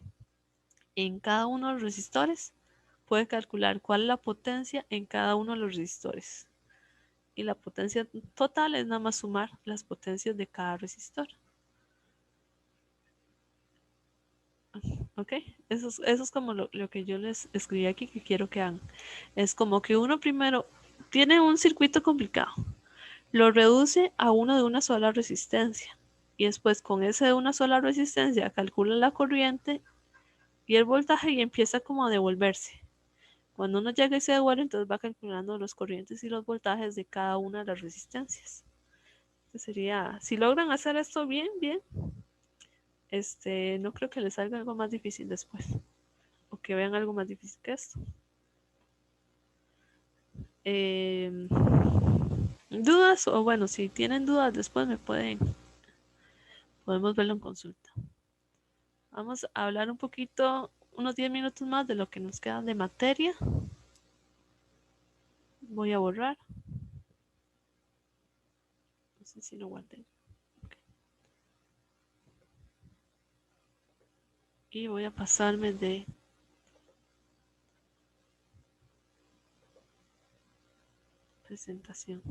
en cada uno de los resistores, puede calcular cuál es la potencia en cada uno de los resistores. Y la potencia total es nada más sumar las potencias de cada resistor. ¿Ok? Eso es como lo que yo les escribí aquí que quiero que hagan. Es como que uno primero tiene un circuito complicado, lo reduce a uno de una sola resistencia. Y después con ese de una sola resistencia calcula la corriente y el voltaje y empieza como a devolverse. Cuando uno llega y se devuelve, entonces va calculando los corrientes y los voltajes de cada una de las resistencias. Entonces sería, si logran hacer esto bien, no creo que les salga algo más difícil después. O que vean algo más difícil que esto. ¿Dudas? O bueno, si tienen dudas después podemos verlo en consulta. Vamos a hablar un poquito, unos 10 minutos más de lo que nos queda de materia. Voy a borrar. No sé si lo guardé. Okay. Y voy a pasarme de presentación.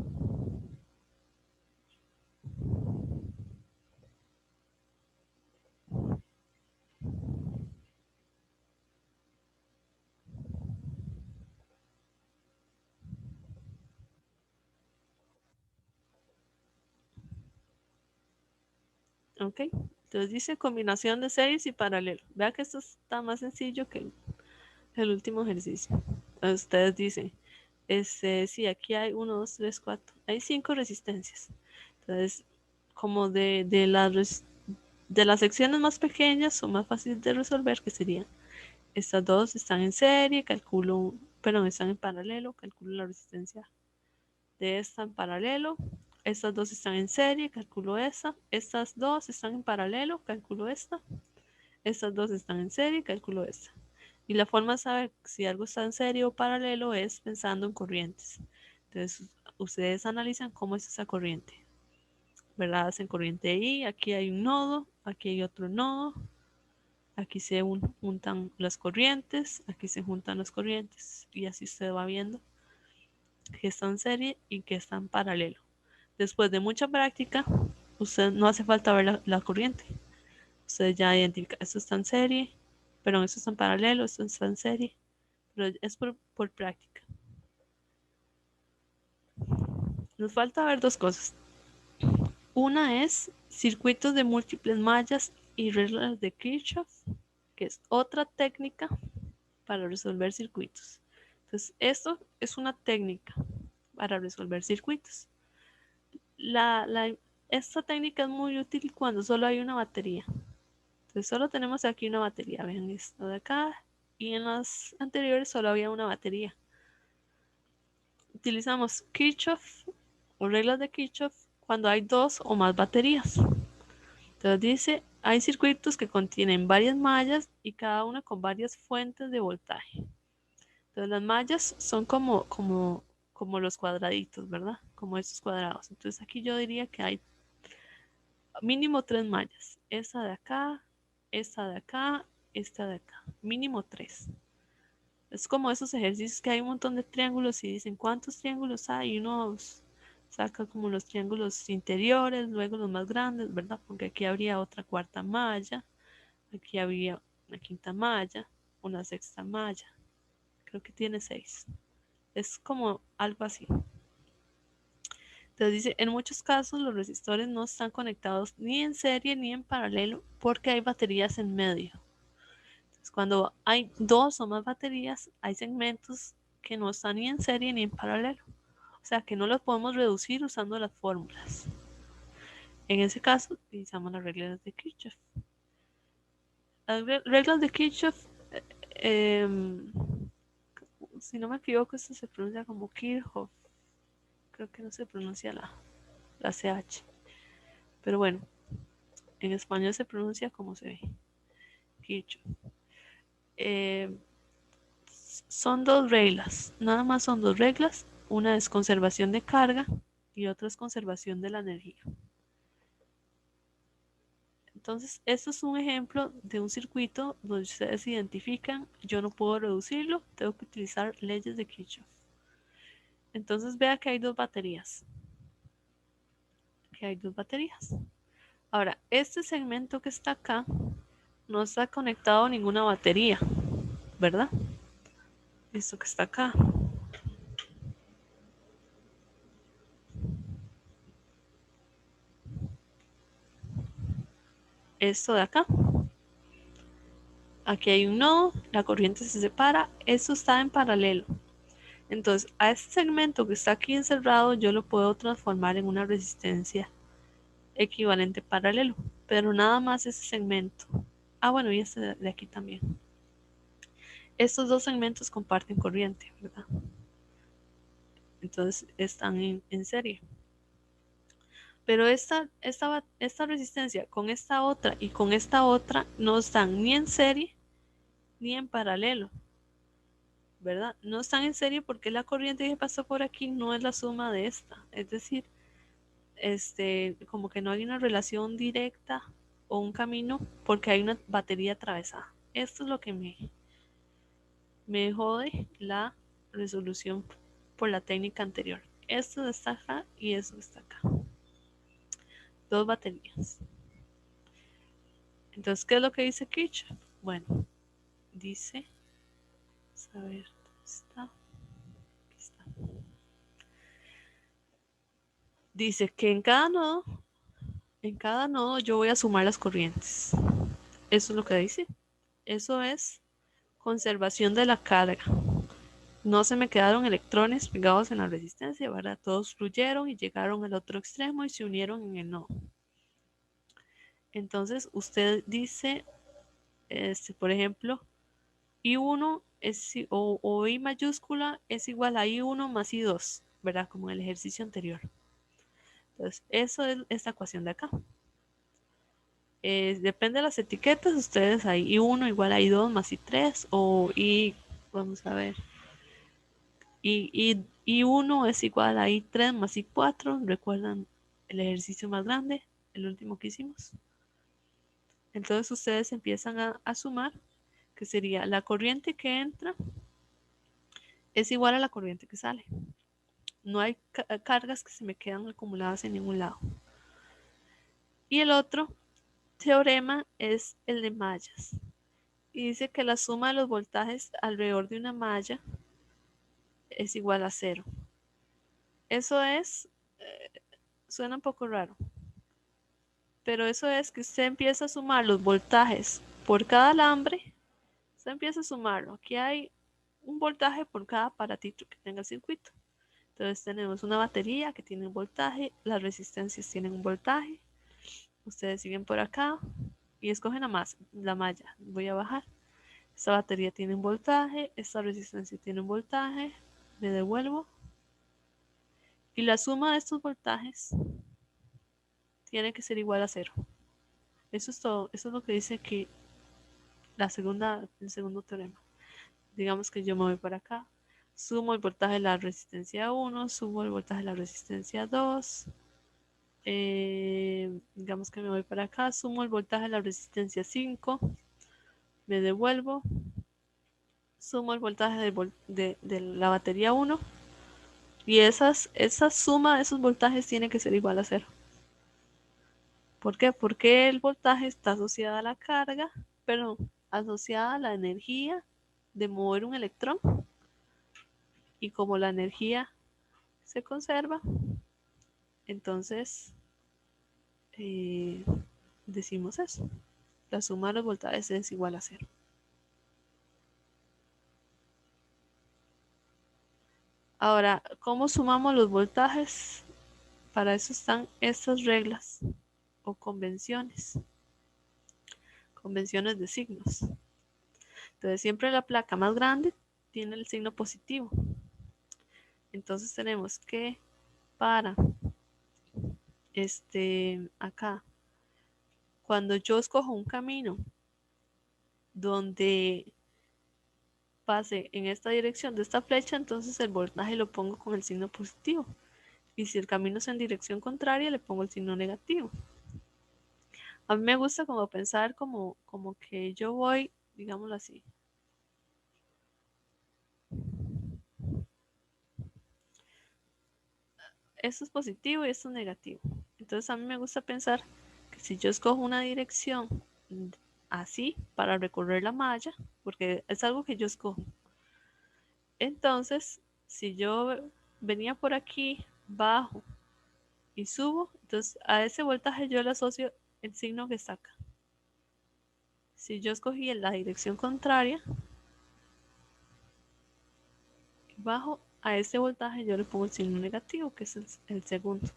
Ok, entonces dice combinación de series y paralelo. Vea que esto está más sencillo que el último ejercicio. Entonces ustedes dicen, sí, aquí hay 1, 2, 3, 4, hay 5 resistencias. Entonces, como de las secciones más pequeñas son más fáciles de resolver, que serían estas dos están en serie, están en paralelo, calculo la resistencia de esta en paralelo. Estas dos están en serie, calculo esta. Estas dos están en paralelo, calculo esta. Estas dos están en serie, calculo esta. Y la forma de saber si algo está en serie o paralelo es pensando en corrientes. Entonces, ustedes analizan cómo es esa corriente. ¿Verdad? Hacen corriente I, aquí hay un nodo, aquí hay otro nodo. Aquí se juntan las corrientes, aquí se juntan las corrientes. Y así usted va viendo que está en serie y que está en paralelo. Después de mucha práctica, usted no hace falta ver la corriente. Usted ya identifica, esto está en serie, pero esto está en paralelo, esto está en serie, pero es por práctica. Nos falta ver dos cosas. Una es circuitos de múltiples mallas y reglas de Kirchhoff, que es otra técnica para resolver circuitos. Entonces, esto es una técnica para resolver circuitos. Esta técnica es muy útil cuando solo hay una batería. Entonces solo tenemos aquí una batería. Vean esto de acá. Y en las anteriores solo había una batería. Utilizamos Kirchhoff o reglas de Kirchhoff cuando hay dos o más baterías. Entonces dice, hay circuitos que contienen varias mallas y cada una con varias fuentes de voltaje. Entonces las mallas son como los cuadraditos, ¿verdad? Como estos cuadrados. Entonces aquí yo diría que hay mínimo 3 mallas. Esta de acá, esta de acá, esta de acá. Mínimo 3. Es como esos ejercicios que hay un montón de triángulos y dicen cuántos triángulos hay y uno saca como los triángulos interiores, luego los más grandes, ¿verdad? Porque aquí habría otra cuarta malla, aquí habría una quinta malla, una sexta malla. Creo que tiene 6. Es como algo así. Entonces dice, en muchos casos los resistores no están conectados ni en serie ni en paralelo porque hay baterías en medio. Entonces, cuando hay dos o más baterías, hay segmentos que no están ni en serie ni en paralelo. O sea que no los podemos reducir usando las fórmulas. En ese caso, utilizamos las reglas de Kirchhoff. Las reglas de Kirchhoff, si no me equivoco, esto se pronuncia como Kirchhoff. Creo que no se pronuncia la CH. Pero bueno, en español se pronuncia como se ve. Kirchhoff. Son dos reglas, nada más son dos reglas. Una es conservación de carga y otra es conservación de la energía. Entonces, esto es un ejemplo de un circuito donde ustedes identifican, yo no puedo reducirlo, tengo que utilizar leyes de Kirchhoff. Entonces, vea que hay dos baterías. Ahora, este segmento que está acá no está conectado a ninguna batería, ¿verdad? Esto que está acá. Esto de acá. Aquí hay un nodo, la corriente se separa, esto está en paralelo. Entonces, a este segmento que está aquí encerrado, yo lo puedo transformar en una resistencia equivalente paralelo, pero nada más ese segmento. Ah, bueno, y este de aquí también. Estos dos segmentos comparten corriente, ¿verdad? Entonces, están en serie. Pero esta resistencia con esta otra y con esta otra no están ni en serie ni en paralelo, ¿verdad? No están en serie porque la corriente que pasó por aquí no es la suma de esta. Es decir, como que no hay una relación directa o un camino porque hay una batería atravesada. Esto es lo que me jode la resolución por la técnica anterior. Esto está acá y esto está acá. Dos baterías. Entonces, ¿qué es lo que dice Kirchhoff? Bueno, dice, a ver, ¿dónde está? Aquí está. Dice que en cada nodo yo voy a sumar las corrientes. Eso es lo que dice. Eso es conservación de la carga. No se me quedaron electrones pegados en la resistencia, ¿verdad? Todos fluyeron y llegaron al otro extremo y se unieron en el nodo. Entonces, usted dice, por ejemplo, I1 o I mayúscula es igual a I1 más I2, ¿verdad? Como en el ejercicio anterior. Entonces, eso es esta ecuación de acá. Depende de las etiquetas, ustedes hay I1 igual a I2 más I3 o vamos a ver, I1 es igual a I3 más I4. ¿Recuerdan el ejercicio más grande, el último que hicimos? Entonces ustedes empiezan a sumar, que sería la corriente que entra es igual a la corriente que sale. No hay cargas que se me quedan acumuladas en ningún lado. Y el otro teorema es el de mallas. Y dice que la suma de los voltajes alrededor de una malla es igual a 0. Eso suena un poco raro, pero eso es que usted empieza a sumar los voltajes por cada alambre. Usted empieza a sumarlo. Aquí hay un voltaje por cada aparatito que tenga el circuito. Entonces tenemos una batería que tiene un voltaje, las resistencias tienen un voltaje. Ustedes siguen por acá y escogen la malla. Voy a bajar. Esta batería tiene un voltaje, esta resistencia tiene un voltaje. Me devuelvo. Y la suma de estos voltajes tiene que ser igual a 0. Eso es todo. Eso es lo que dice que el segundo teorema. Digamos que yo me voy para acá. Sumo el voltaje de la resistencia 1, sumo el voltaje de la resistencia 2. Digamos que me voy para acá, sumo el voltaje de la resistencia 5. Me devuelvo. Sumo el voltaje de la batería 1. Y esa suma de esos voltajes tiene que ser igual a 0. ¿Por qué? Porque el voltaje está asociado a la carga, pero asociada a la energía de mover un electrón. Y como la energía se conserva, entonces decimos eso. La suma de los voltajes es igual a 0. Ahora, ¿cómo sumamos los voltajes? Para eso están estas reglas o convenciones. Convenciones de signos. Entonces, siempre la placa más grande tiene el signo positivo. Entonces, tenemos que para acá, cuando yo escojo un camino donde pase en esta dirección de esta flecha, entonces el voltaje lo pongo con el signo positivo. Y si el camino es en dirección contraria, le pongo el signo negativo. A mí me gusta como pensar como que yo voy, digámoslo así. Esto es positivo y esto es negativo. Entonces a mí me gusta pensar que si yo escojo una dirección así para recorrer la malla, porque es algo que yo escojo. Entonces, si yo venía por aquí, bajo y subo, entonces a ese voltaje yo le asocio el signo que está acá. Si yo escogí en la dirección contraria, bajo a ese voltaje yo le pongo el signo negativo, que es el segundo.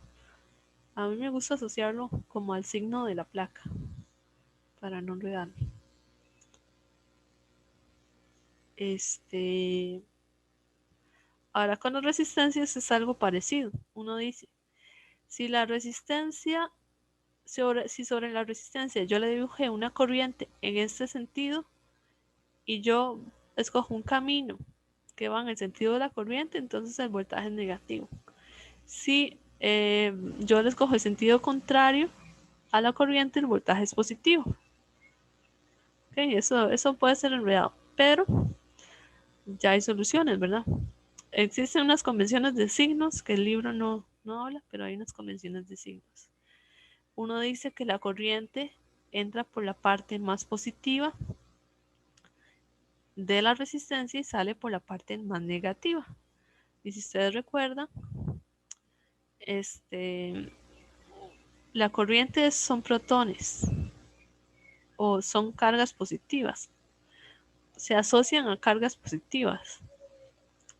A mí me gusta asociarlo como al signo de la placa, para no enredarme. Ahora con las resistencias es algo parecido. Uno dice, si sobre la resistencia yo le dibujé una corriente en este sentido y yo escojo un camino que va en el sentido de la corriente, entonces el voltaje es negativo. Si yo le escojo el sentido contrario a la corriente, el voltaje es positivo. Okay, eso puede ser enredado, pero ya hay soluciones, ¿verdad? Existen unas convenciones de signos que el libro no habla, pero hay unas convenciones de signos. Uno dice que la corriente entra por la parte más positiva de la resistencia y sale por la parte más negativa. Y si ustedes recuerdan, la corriente son protones o son cargas positivas. Se asocian a cargas positivas,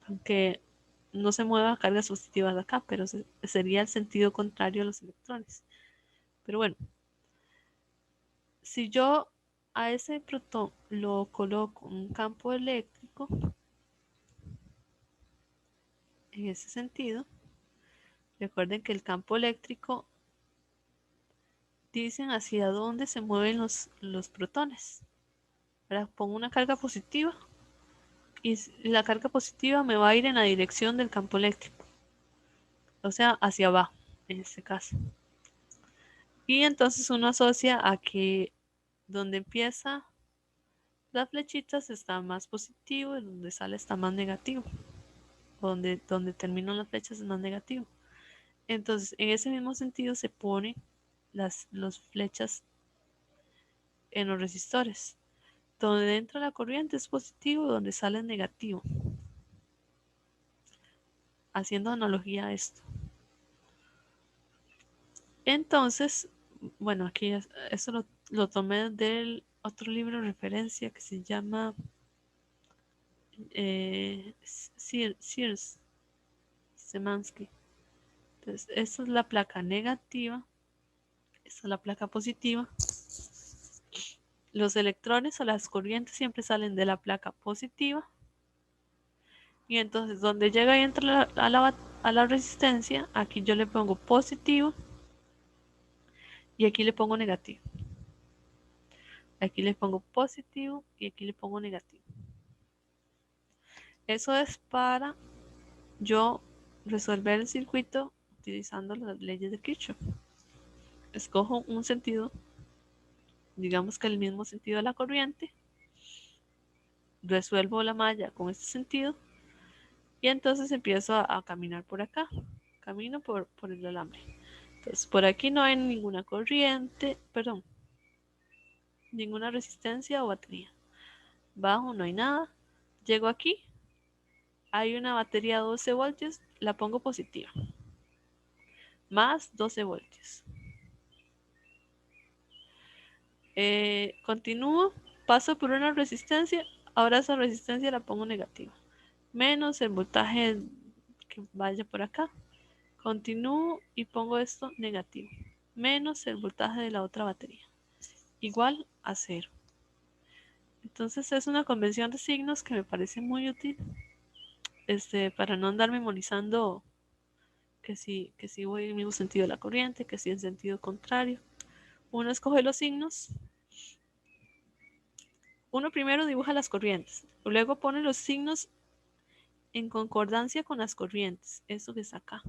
aunque no se muevan cargas positivas de acá, pero sería el sentido contrario a los electrones. Pero bueno, si yo a ese protón lo coloco en un campo eléctrico, en ese sentido, recuerden que el campo eléctrico dicen hacia dónde se mueven los protones. Ahora pongo una carga positiva y la carga positiva me va a ir en la dirección del campo eléctrico, o sea, hacia abajo, en este caso. Y entonces uno asocia a que donde empieza las flechitas está más positivo y donde sale está más negativo. Donde terminan las flechas es más negativo. Entonces, en ese mismo sentido se ponen las flechas en los resistores. Donde entra la corriente es positivo, donde sale es negativo. Haciendo analogía a esto. Entonces, bueno, aquí eso lo tomé del otro libro de referencia que se llama Sears Semansky. Entonces, esta es la placa negativa, esta es la placa positiva. Los electrones o las corrientes siempre salen de la placa positiva. Y entonces, donde llega y entra a la resistencia, aquí yo le pongo positivo y aquí le pongo negativo. Aquí le pongo positivo y aquí le pongo negativo. Eso es para yo resolver el circuito utilizando las leyes de Kirchhoff. Escojo un sentido, digamos que el mismo sentido de la corriente, resuelvo la malla con este sentido y entonces empiezo a caminar por acá, camino por el alambre. Entonces por aquí no hay ninguna corriente, perdón, ninguna resistencia o batería. Bajo no hay nada, llego aquí, hay una batería de 12 voltios, la pongo positiva, más 12 voltios. Continúo, paso por una resistencia, ahora esa resistencia la pongo negativa, menos el voltaje que vaya por acá. Continúo y pongo esto negativo, menos el voltaje de la otra batería, igual a 0. Entonces es una convención de signos que me parece muy útil para no andar memorizando que si voy en el mismo sentido de la corriente, que si en sentido contrario. Uno escoge los signos. Uno primero dibuja las corrientes, luego pone los signos en concordancia con las corrientes, eso que está acá.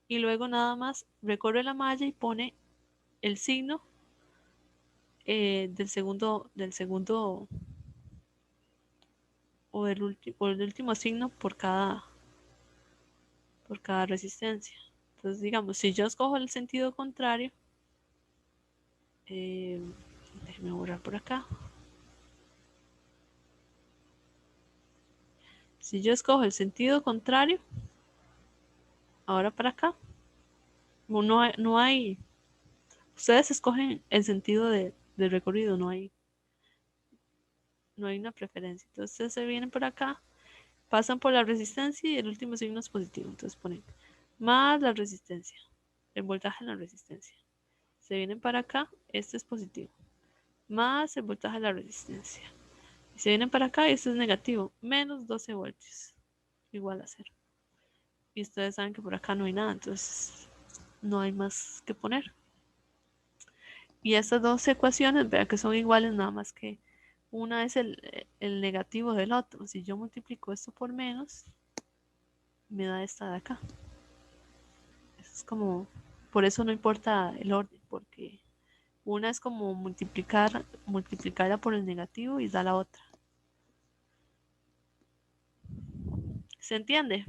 Y luego nada más recorre la malla y pone el signo del segundo o del último signo por cada resistencia. Entonces, digamos, si yo escojo el sentido contrario, déjenme borrar por acá. Si yo escojo el sentido contrario, ahora para acá, no hay, ustedes escogen el sentido del recorrido, no hay una preferencia. Entonces ustedes se vienen por acá, pasan por la resistencia y el último signo es positivo. Entonces ponen más la resistencia, el voltaje en la resistencia. Se vienen para acá, este es positivo, más el voltaje de la resistencia. Y se vienen para acá y este es negativo, menos 12 voltios, igual a 0. Y ustedes saben que por acá no hay nada, entonces no hay más que poner. Y estas dos ecuaciones, vean que son iguales, nada más que una es el negativo del otro. Si yo multiplico esto por menos, me da esta de acá. Eso es como, por eso no importa el orden, porque una es como multiplicarla por el negativo y da la otra. ¿Se entiende?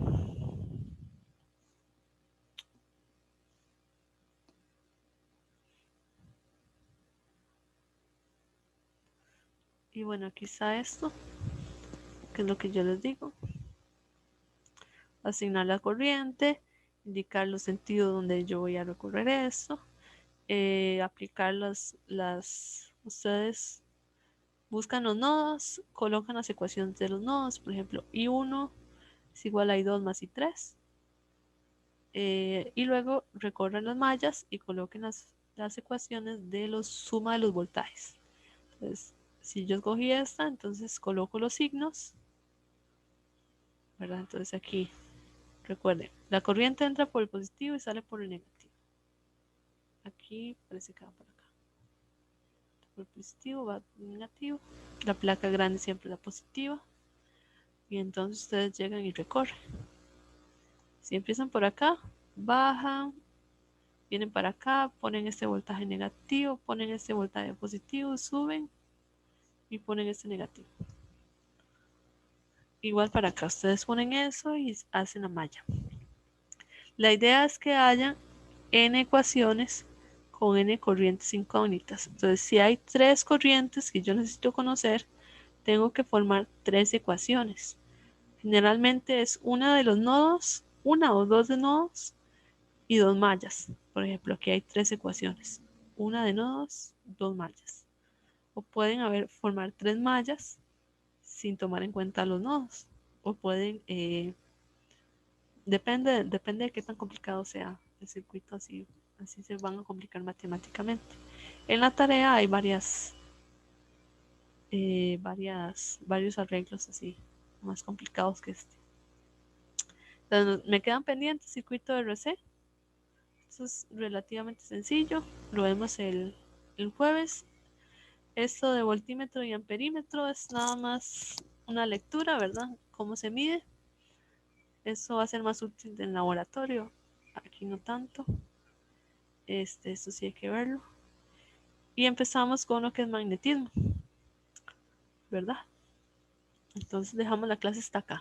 Y bueno, aquí está esto, que es lo que yo les digo. Asignar la corriente, indicar los sentidos donde yo voy a recorrer esto, aplicar ustedes buscan los nodos, colocan las ecuaciones de los nodos, por ejemplo, I1 es igual a I2 más I3, y luego recorren las mallas y coloquen las ecuaciones de los suma de los voltajes. Entonces, si yo escogí esta, entonces coloco los signos, ¿verdad? Entonces aquí, recuerden, la corriente entra por el positivo y sale por el negativo. Aquí parece que va por acá. Por el positivo va por el negativo. La placa grande siempre es la positiva. Y entonces ustedes llegan y recorren. Si empiezan por acá, bajan, vienen para acá, ponen este voltaje negativo, ponen este voltaje positivo, suben y ponen este negativo. Igual para acá, ustedes ponen eso y hacen la malla. La idea es que haya n ecuaciones con n corrientes incógnitas. Entonces, si hay 3 corrientes que yo necesito conocer, tengo que formar 3 ecuaciones. Generalmente es una de los nodos, una o dos de nodos y 2 mallas. Por ejemplo, aquí hay 3 ecuaciones. Una de nodos, 2 mallas. O pueden formar 3 mallas sin tomar en cuenta los nodos. O pueden, depende de qué tan complicado sea el circuito, así se van a complicar matemáticamente. En la tarea hay varios arreglos así, más complicados que este. Entonces, me quedan pendientes circuito de RC. Eso es relativamente sencillo. Lo vemos el jueves. Esto de voltímetro y amperímetro es nada más una lectura, ¿verdad? Cómo se mide. Eso va a ser más útil en laboratorio. Aquí no tanto. Esto sí hay que verlo. Y empezamos con lo que es magnetismo, ¿verdad? Entonces dejamos la clase hasta acá.